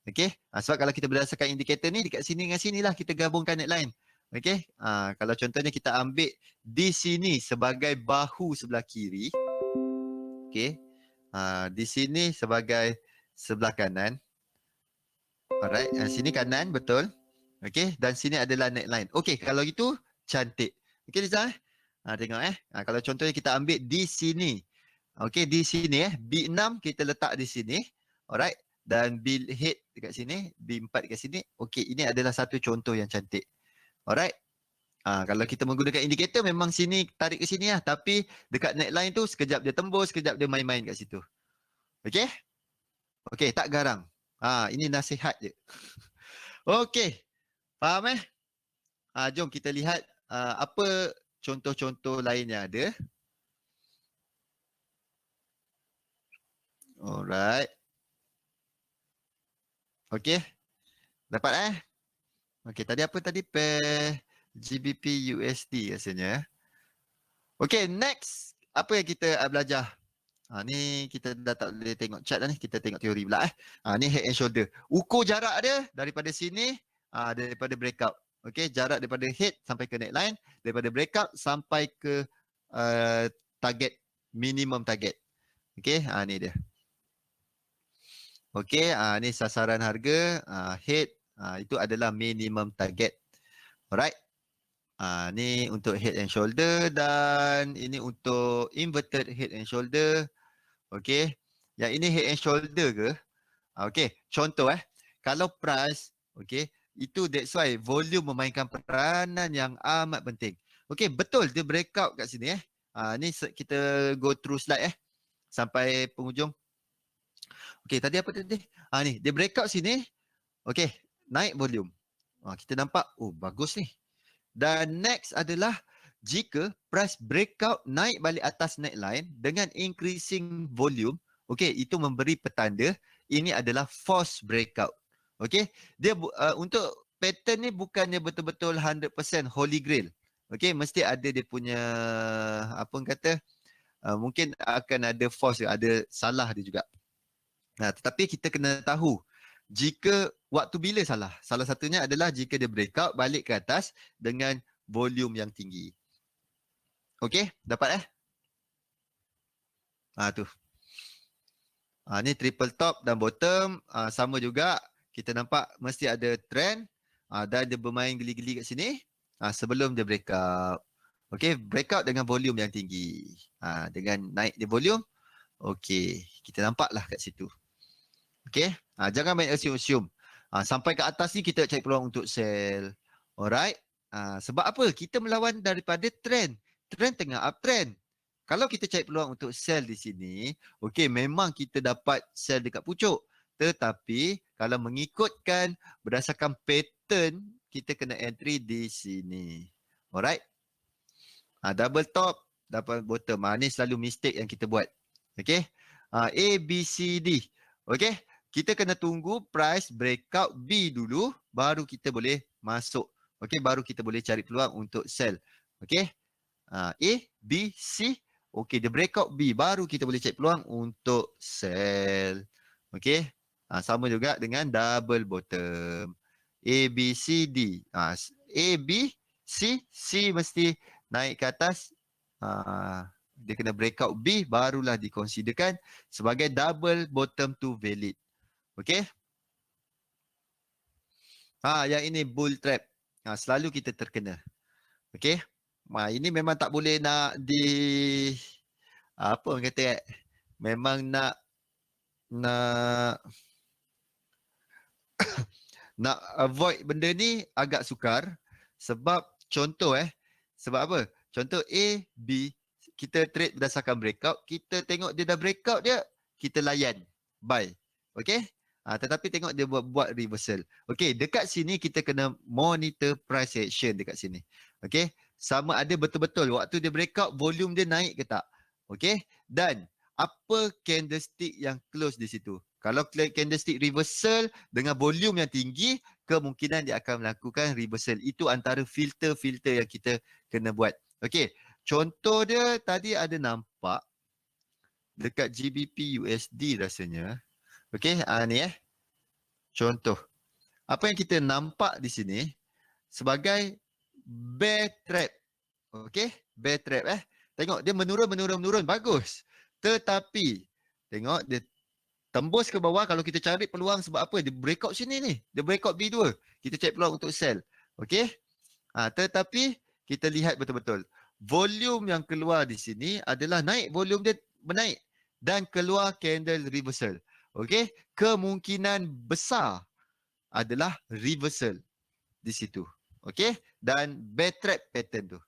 Okay. Sebab kalau kita berdasarkan indikator ni, dekat sini dengan sini lah kita gabungkan neckline. Okay. Kalau contohnya kita ambil di sini sebagai bahu sebelah kiri. Okay. Di sini sebagai sebelah kanan. Alright. Sini kanan, betul. Okay. Dan sini adalah neckline. Okay. Kalau gitu, cantik. Okay, Liza. Tengok kalau contohnya kita ambil di sini. Okay, di sini B6 kita letak di sini. Alright. Dan bill head dekat sini, B4 dekat sini. Okay, ini adalah satu contoh yang cantik. Alright. Kalau kita menggunakan indikator memang sini tarik ke sini tapi dekat neckline tu sekejap dia tembus, sekejap dia main-main kat situ. Okay? Okay, tak garang. Ini nasihat je. Okay. Faham jom kita lihat apa contoh-contoh lain yang ada. Alright. Okay. Dapat Okay, tadi apa tadi? Pair GBP USD rasanya. Okay, next. Apa yang kita belajar? Ni kita dah tak boleh tengok chart dah ni. Kita tengok teori pula ni head and shoulder. Ukur jarak dia daripada sini, daripada breakout. Okay, jarak daripada head sampai ke neckline. Daripada breakout sampai ke target, minimum target. Okay, ni dia. Okey, ni sasaran harga, head, itu adalah minimum target. Alright. Ni untuk head and shoulder dan ini untuk inverted head and shoulder. Okey. Yang ini head and shoulder ke? Okey, contoh kalau price, okey, itu that's why volume memainkan peranan yang amat penting. Okey, betul dia breakout kat sini ni kita go through slide sampai penghujung. Okey, tadi apa tadi? Ni dia breakout sini. Okey, naik volume. Kita nampak, oh bagus ni. Dan next adalah jika price breakout naik balik atas neckline dengan increasing volume, okey, itu memberi petanda ini adalah false breakout. Okey, dia untuk pattern ni bukannya betul-betul 100% holy grail. Okey, mesti ada dia punya apa orang kata, mungkin akan ada false, ada salah dia juga. Tetapi kita kena tahu jika waktu bila salah. Salah satunya adalah jika dia breakout balik ke atas dengan volume yang tinggi. Okey, dapat tu. Ni triple top dan bottom, sama juga. Kita nampak mesti ada trend dan dia bermain geli-geli kat sini sebelum dia breakout. Okey, breakout dengan volume yang tinggi. Dengan naik dia volume, okey, kita nampaklah kat situ. Okay, jangan main assume-assume. Sampai ke atas ni kita cari peluang untuk sell. Alright. Sebab apa? Kita melawan daripada trend. Trend tengah uptrend. Kalau kita cari peluang untuk sell di sini, okay, memang kita dapat sell dekat pucuk. Tetapi kalau mengikutkan berdasarkan pattern, kita kena entry di sini. Alright. Double top, double bottom. Ni selalu mistake yang kita buat. Okay. A, B, C, D. Okay. Kita kena tunggu price breakout B dulu, baru kita boleh masuk. Okey, baru kita boleh cari peluang untuk sell. Okey. A, B, C. Okey, dia breakout B, baru kita boleh cari peluang untuk sell. Okey. Sama juga dengan double bottom. A, B, C, D. A, B, C. C mesti naik ke atas. Dia kena breakout B, barulah dikonsiderkan sebagai double bottom to valid. Okey. Yang ini bull trap. Selalu kita terkena. Okey. Ini memang tak boleh nak apa orang kata memang nak nak avoid benda ni agak sukar sebab contoh sebab apa? Contoh A, B, kita trade berdasarkan breakout, kita tengok dia dah breakout dia, kita layan, buy. Okey? Tetapi tengok dia buat reversal. Okey, dekat sini kita kena monitor price action dekat sini. Okey, sama ada betul-betul waktu dia breakout volume dia naik ke tak. Okey, dan apa candlestick yang close di situ. Kalau candlestick reversal dengan volume yang tinggi, kemungkinan dia akan melakukan reversal. Itu antara filter-filter yang kita kena buat. Okey, contoh dia tadi ada nampak dekat GBP USD rasanya. Okey, ni contoh. Apa yang kita nampak di sini sebagai bear trap. Okey, bear trap Tengok dia menurun. Bagus. Tetapi tengok dia tembus ke bawah. Kalau kita cari peluang sebab apa? Dia breakout sini ni. Dia breakout B2. Kita cari peluang untuk sell. Okey. Tetapi kita lihat betul-betul. Volume yang keluar di sini adalah naik. Volume dia menaik. Dan keluar candle reversal. Okey, kemungkinan besar adalah reversal di situ. Okey, dan bear trap pattern tu.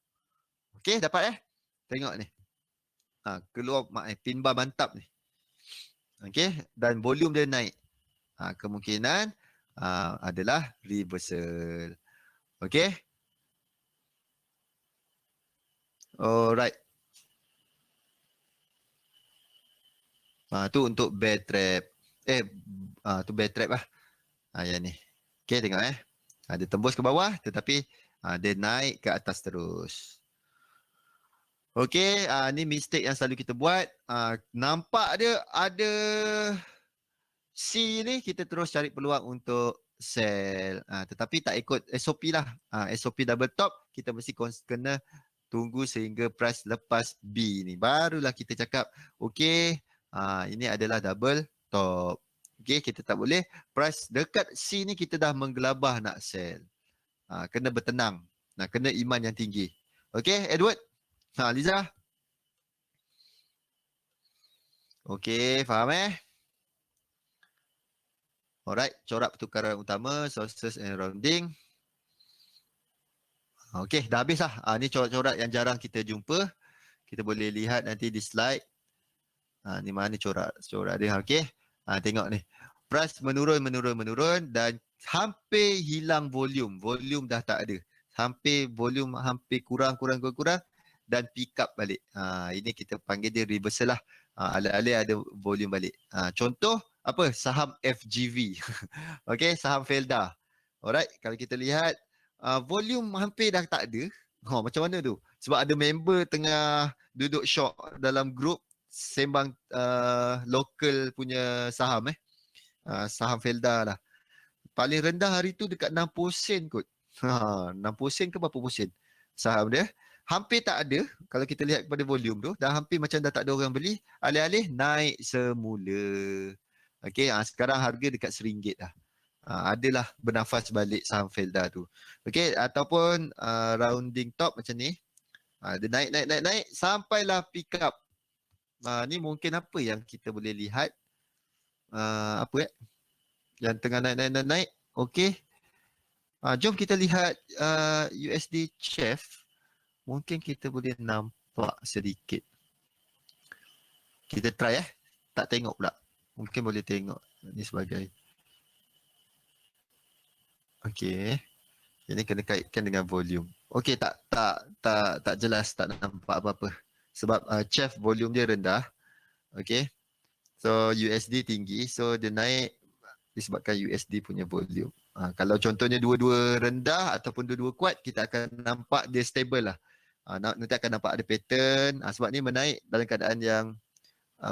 Okey, dapat Tengok ni. Keluar pin bar mantap ni. Okey, dan volume dia naik. Kemungkinan adalah reversal. Okey. Alright. Tu untuk bear trap. Tu bear trap yang ni. Okey, tengok dia tembus ke bawah tetapi dia naik ke atas terus. Okey, ni mistake yang selalu kita buat. Nampak dia ada C ni, kita terus cari peluang untuk sell. Tetapi tak ikut SOP lah. SOP double top, kita mesti kena tunggu sehingga price lepas B ni. Barulah kita cakap, okey, ini adalah double top. Okay, kita tak boleh. Price dekat C ni kita dah menggelabah nak sell. Kena bertenang. Kena iman yang tinggi. Okay, Edward? Liza? Okay, faham Alright, corak pertukaran utama, sources and rounding. Okay, dah habis lah. Ni corak-corak yang jarang kita jumpa. Kita boleh lihat nanti di slide. Ni mana corak dia. Okay, tengok ni. Price menurun dan hampir hilang volume. Volume dah tak ada. Volume hampir kurang dan pick up balik. Ini kita panggil dia reversal lah. Alih-alih ada volume balik. Contoh apa? Saham FGV. Okay, saham Felda. Alright, kalau kita lihat volume hampir dah tak ada. Macam mana tu? Sebab ada member tengah duduk short dalam group sembang local punya saham saham Felda lah. Paling rendah hari tu dekat 60 sen kot. 60 sen ke berapa sen saham dia. Hampir tak ada kalau kita lihat kepada volume tu. Dah hampir macam dah tak ada orang beli. Alih-alih naik semula. Okay, sekarang harga dekat RM1 dah. Adalah bernafas balik saham Felda tu. Okay, ataupun rounding top macam ni. Dia naik sampailah pick up. Ni mungkin apa yang kita boleh lihat. Yang tengah naik. Okay. Jom kita lihat USD Chef. Mungkin kita boleh nampak sedikit. Kita try Tak tengok pula. Mungkin boleh tengok ni sebagai. Okay. Ini kena kaitkan dengan volume. Okay, tak jelas, tak nampak apa-apa. Sebab Chef volume dia rendah. Okay. So USD tinggi. So dia naik disebabkan USD punya volume. Kalau contohnya dua-dua rendah ataupun dua-dua kuat, kita akan nampak dia stable lah. Nanti akan nampak ada pattern. Sebab ni menaik dalam keadaan yang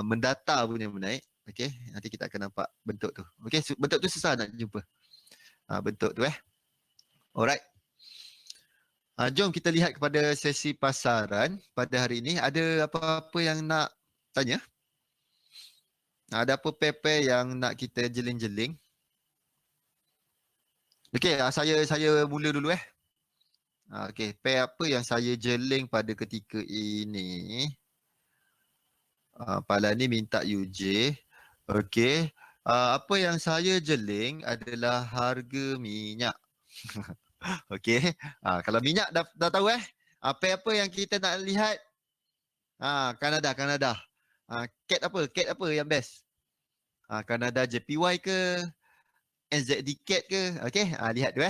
mendata punya menaik. Okay, nanti kita akan nampak bentuk tu. Okay, bentuk tu susah nak jumpa. Bentuk tu Alright. Jom kita lihat kepada sesi pasaran pada hari ini. Ada apa-apa yang nak tanya? Ada apa pair-pair yang nak kita jeling-jeling? Okey, saya mula dulu Okey, pair apa yang saya jeling pada ketika ini? Pala ni minta UJ. Okey. Apa yang saya jeling adalah harga minyak. Okey. Kalau minyak dah tahu pair apa yang kita nak lihat? Kanada. Cat apa yang best? Kanada JPY ke? NZD Cat ke? Okey, lihat tu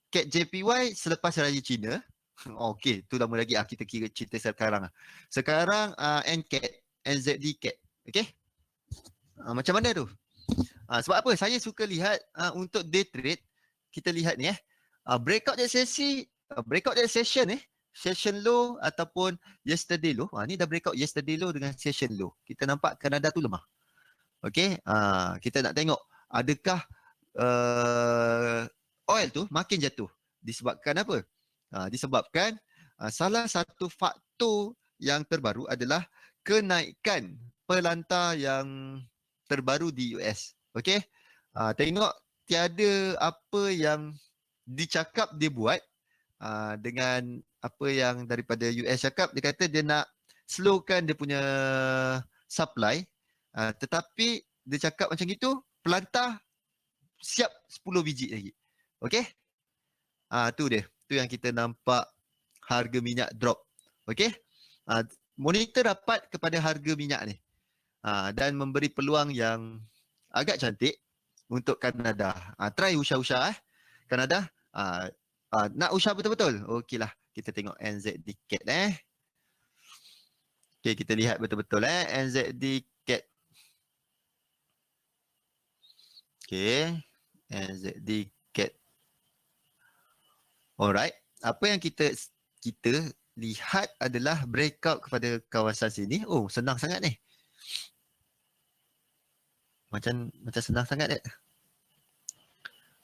Cat JPY selepas Raya Cina. Okey, tu lama lagi kita kira cerita sekarang. Sekarang NZD Cat. Okey? Macam mana tu? Sebab apa? Saya suka lihat untuk day trade, kita lihat ni breakout dari sesi, breakout dari session session low ataupun yesterday low. Ni dah breakout yesterday low dengan session low. Kita nampak Kanada tu lemah. Okey, kita nak tengok adakah oil tu makin jatuh. Disebabkan apa? Disebabkan salah satu faktor yang terbaru adalah kenaikan pelantar yang terbaru di US. Okey? Tengok tiada apa yang dicakap dia buat dengan apa yang daripada US cakap. Dia kata dia nak slowkan dia punya supply. Tetapi dia cakap macam gitu, pelantar siap 10 biji lagi. Okey? Tu dia. Tu yang kita nampak harga minyak drop. Okey? Monitor rapat kepada harga minyak ni. Dan memberi peluang yang agak cantik untuk Kanada. Try usah-usah Kanada. Nak usah betul-betul. Okeylah. Kita tengok NZD Cat Okey, kita lihat betul-betul NZD Cat. Okey. NZD Cat. Alright. Apa yang kita lihat adalah breakout kepada kawasan sini. Oh, senang sangat ni. Macam senang sangat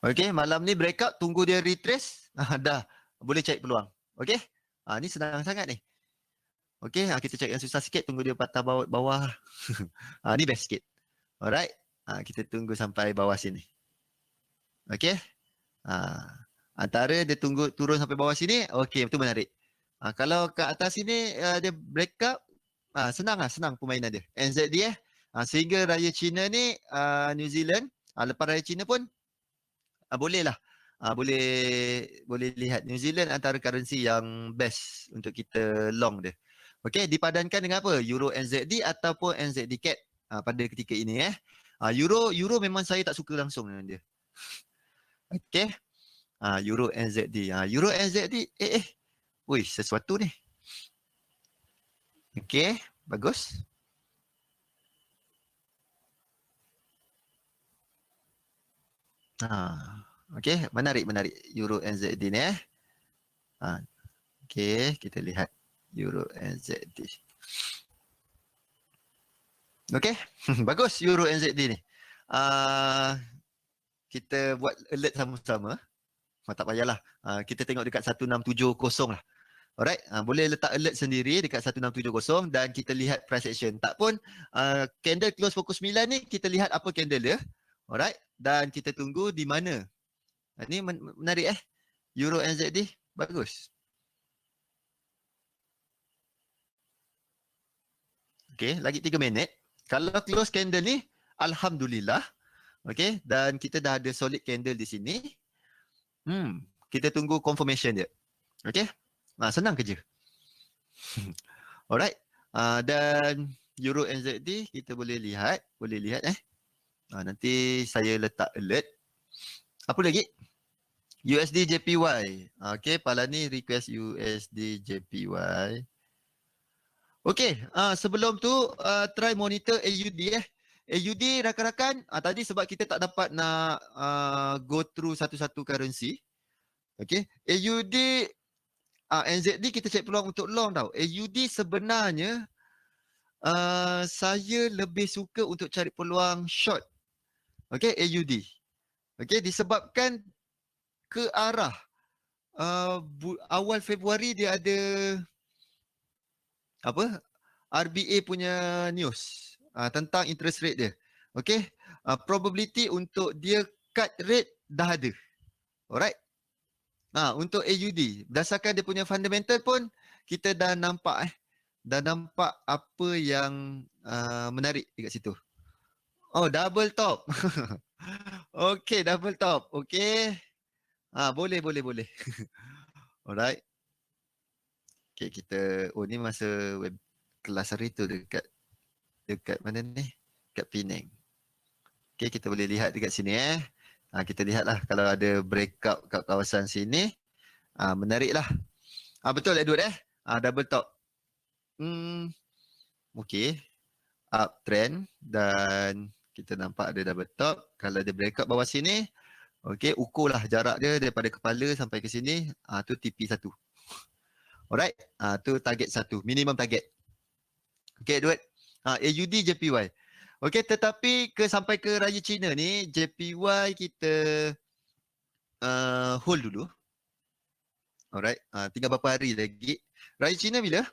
Okey, malam ni breakout, tunggu dia retrace. Dah, boleh cari peluang. Okey? Ni senang sangat ni. Okey, kita cek yang susah sikit, tunggu dia patah bawah. Ni best sikit. Alright. Kita tunggu sampai bawah sini. Okey. Antara dia tunggu turun sampai bawah sini, okey, itu menarik. Kalau kat atas sini dia break up, senang permainan dia. NZD sehingga Raya Cina ni New Zealand, lepas Raya Cina pun boleh lah. Boleh lihat New Zealand antara currency yang best untuk kita long dia. Okey, dipadankan dengan apa? Euro NZD ataupun NZD CAD pada ketika ini Euro memang saya tak suka langsung dengan dia. Okey. Euro NZD. Euro NZD wih, sesuatu ni. Okey, bagus. Okey, menarik Euro NZD ni Okey, kita lihat Euro NZD. Okey, bagus Euro NZD ni. Kita buat alert sama-sama. Tak payahlah. Kita tengok dekat 1670 lah. Alright, boleh letak alert sendiri dekat 1670 dan kita lihat price action. Tak pun candle close pukul 9 ni kita lihat apa candle dia. Alright, dan kita tunggu di mana. Ini menarik Euro NZD bagus. Okey, lagi 3 minit. Kalau close candle ni alhamdulillah. Okey, dan kita dah ada solid candle di sini. Kita tunggu confirmation dia. Okey? Senang kerja. Alright. Dan Euro NZD kita boleh lihat nanti saya letak alert. Apa lagi? USD JPY. Okey, Palani request USD JPY. Okey, sebelum tu try monitor AUD AUD rakan-rakan, tadi sebab kita tak dapat nak go through satu-satu currency. Okey, AUD NZD kita cek peluang untuk long tau. AUD sebenarnya saya lebih suka untuk cari peluang short. Okey, AUD. Okey, disebabkan ke arah awal Februari dia ada apa? RBA punya news tentang interest rate dia. Okey, probability untuk dia cut rate dah ada. Alright. Untuk AUD, berdasarkan dia punya fundamental pun kita dah nampak dah nampak apa yang menarik dekat situ. Oh, double top. Okey, double top. Okey. Boleh. Alright. Okey, kita ni masa web kelas hari tu dekat mana ni? Dekat Penang. Okey, kita boleh lihat dekat sini kita lihatlah kalau ada breakout kat kawasan sini. Menariklah. Betul Edward double top. Okey. Uptrend dan kita nampak ada double top. Kalau ada breakout bawah sini, okey, ukurlah jarak dia daripada kepala sampai ke sini. Tu TP1. Alright. Tu target 1, minimum target. Okey Edward. AUD JPY. Okey, tetapi sampai ke Raya Cina ni, JPY kita hold dulu. Alright, tinggal berapa hari lagi. Raya Cina bila?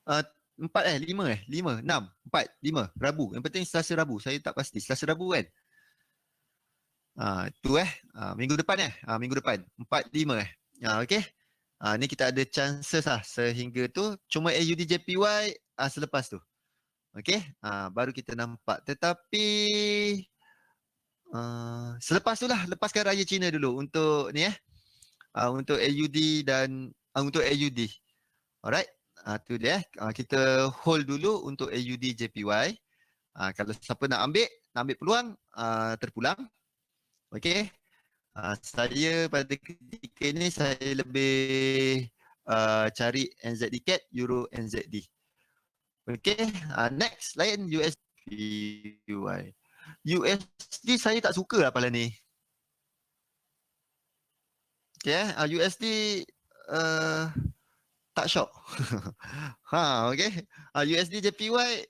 4 5 5 6 4 5 Rabu. Yang penting Selasa Rabu. Saya tak pasti. Selasa Rabu kan? Tu minggu depan minggu depan. 4 5 okey. Ni kita ada chances sehingga tu. Cuma AUD JPY selepas tu. Okey, baru kita nampak. Tetapi selepas tu lah, lepaskan Raya Cina dulu untuk ni untuk AUD dan untuk AUD. Alright, tu dia. Kita hold dulu untuk AUD JPY. Kalau siapa nak ambil peluang, terpulang. Okey. Saya pada ketika ni saya lebih cari NZD CAD, Euro NZD. Okay, next lain USD. USD saya tak suka pala ni. Okay, USD tak shock. Okay. USD JPY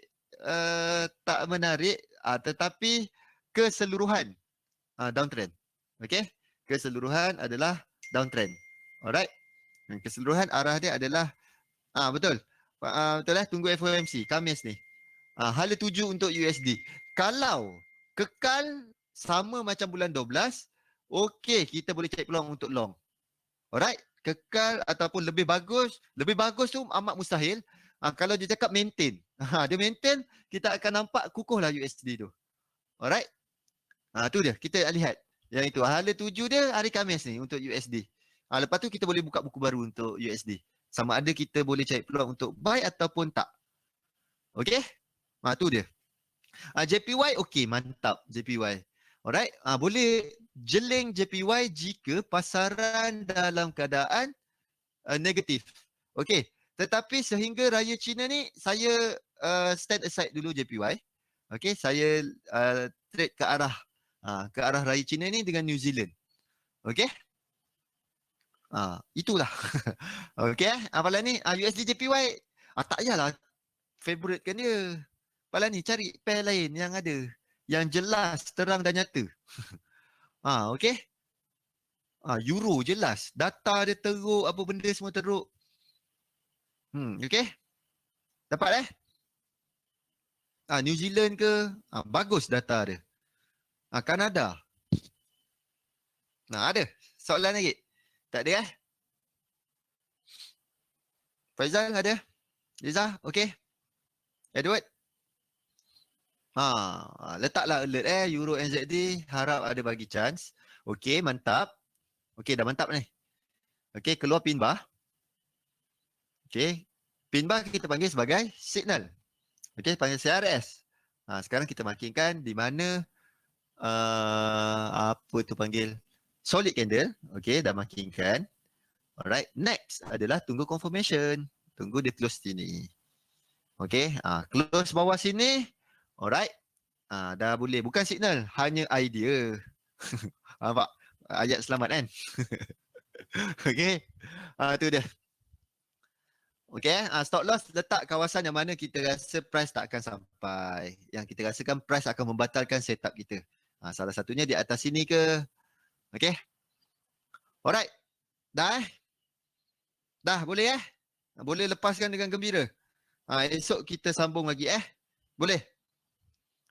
tak menarik, tetapi keseluruhan downtrend. Okay, keseluruhan adalah downtrend. Alright, keseluruhan arah dia adalah betul. Betul tunggu FOMC Khamis ni. Hala tuju untuk USD. Kalau kekal sama macam bulan 12, okey, kita boleh cari peluang untuk long. Alright, kekal ataupun lebih bagus tu amat mustahil. Kalau dia cakap maintain, dia maintain, kita akan nampak kukuhlah USD tu. Alright, tu dia, kita lihat. Yang itu, hala 7 dia hari Khamis ni untuk USD. Lepas tu kita boleh buka buku baru untuk USD. Sama ada kita boleh cari peluang untuk buy ataupun tak. Okay, tu dia. JPY, okey, mantap JPY. Alright, boleh jeling JPY jika pasaran dalam keadaan negatif. Okey, tetapi sehingga Raya Cina ni, saya stand aside dulu JPY. Okey, saya trade ke arah Raya Cina ni dengan New Zealand. Okey, itulah. Okey, apalah ni, USD JPY, tak payahlah favoritekan dia. Apalah ni, cari pair lain yang ada, yang jelas, terang dan nyata. Okey. Euro jelas. Data dia teruk, apa benda semua teruk. Okey. Dapat New Zealand ke? Bagus data dia. Kanada. Ada. Soalan lagi? Tak ada Faizal ada? Liza, okey. Edward? Letaklah alert Euro NZD, harap ada bagi chance. Okey, mantap. Okey, dah mantap ni. Okey, keluar pin bar. Okey. Pin bar kita panggil sebagai signal. Okey, panggil CRS. Sekarang kita markingkan di mana apa tu panggil solid candle. Okey, dah markingkan. Alright, next adalah tunggu confirmation. Tunggu dia close sini. Okey, close bawah sini. Alright. Dah boleh. Bukan signal, hanya idea. Nampak? Ayat selamat kan? Okey. Tu dia. Okey, stop loss letak kawasan yang mana kita rasa price tak akan sampai. Yang kita rasakan price akan membatalkan setup kita. Salah satunya di atas sini ke. Okey. Alright. Dah Dah boleh Boleh lepaskan dengan gembira. Esok kita sambung lagi Boleh?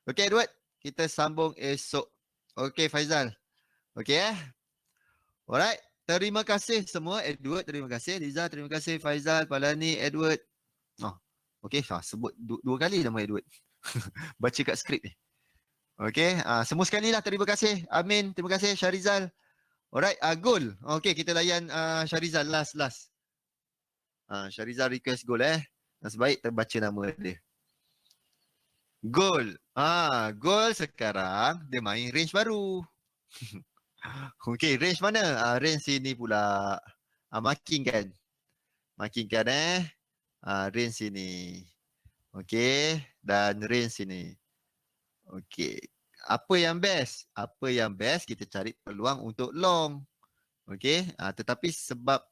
Okey Edward, kita sambung esok. Okey Faizal. Okey Alright. Terima kasih semua. Edward, terima kasih. Liza, terima kasih. Faizal, Palani, Edward. Okey, sebut dua kali nama Edward. Baca kat skrip ni. Okey, semua sekali lah terima kasih. Amin, terima kasih. Syarizal. Alright, Gol. Okey, kita layan Syarizal last. Syarizal request Gol Nasib baik terbaca nama dia. Gol. Gol sekarang dia main range baru. Okey, range mana? Range sini pula. Marking kan range sini. Okey, dan range sini. Okey. Apa yang best? Kita cari peluang untuk long. Okey, tetapi sebab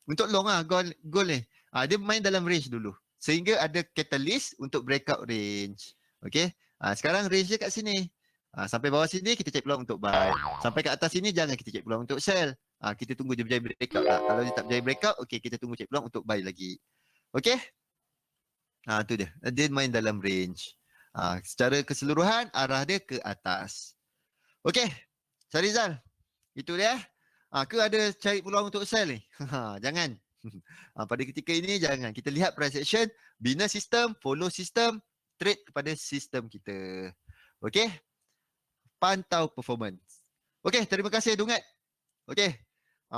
untuk long gol ni. Dia main dalam range dulu. Sehingga ada catalyst untuk breakout range. Okey. Sekarang range dia kat sini. Sampai bawah sini kita cek peluang untuk buy. Sampai kat atas sini jangan kita cek peluang untuk sell. Kita tunggu dia berjaya breakout lah. Kalau dia tak berjaya breakout, okey kita tunggu cek peluang untuk buy lagi. Okey. Tu dia. Dia main dalam range. Secara keseluruhan arah dia ke atas. Okey. Syarizal. Itu dia. Ke ada cari peluang untuk sell ni? Jangan. Pada ketika ini jangan. Kita lihat price action, bina sistem, follow sistem, trade kepada sistem kita. Okey. Pantau performance. Okey, terima kasih Dungat. Okey.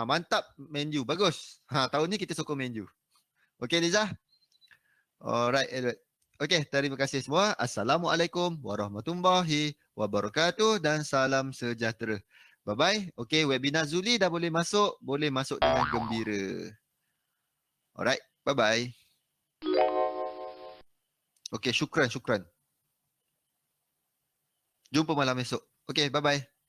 Mantap Man U. Bagus. Tahun ni kita sokong Man U. Okey Liza. Alright Edward. Okey, terima kasih semua. Assalamualaikum warahmatullahi wabarakatuh dan salam sejahtera. Bye-bye. Okey, webinar Zuli dah boleh masuk. Boleh masuk dengan gembira. Alright, bye-bye. Okey, syukran. Jumpa malam esok. Okey, bye-bye.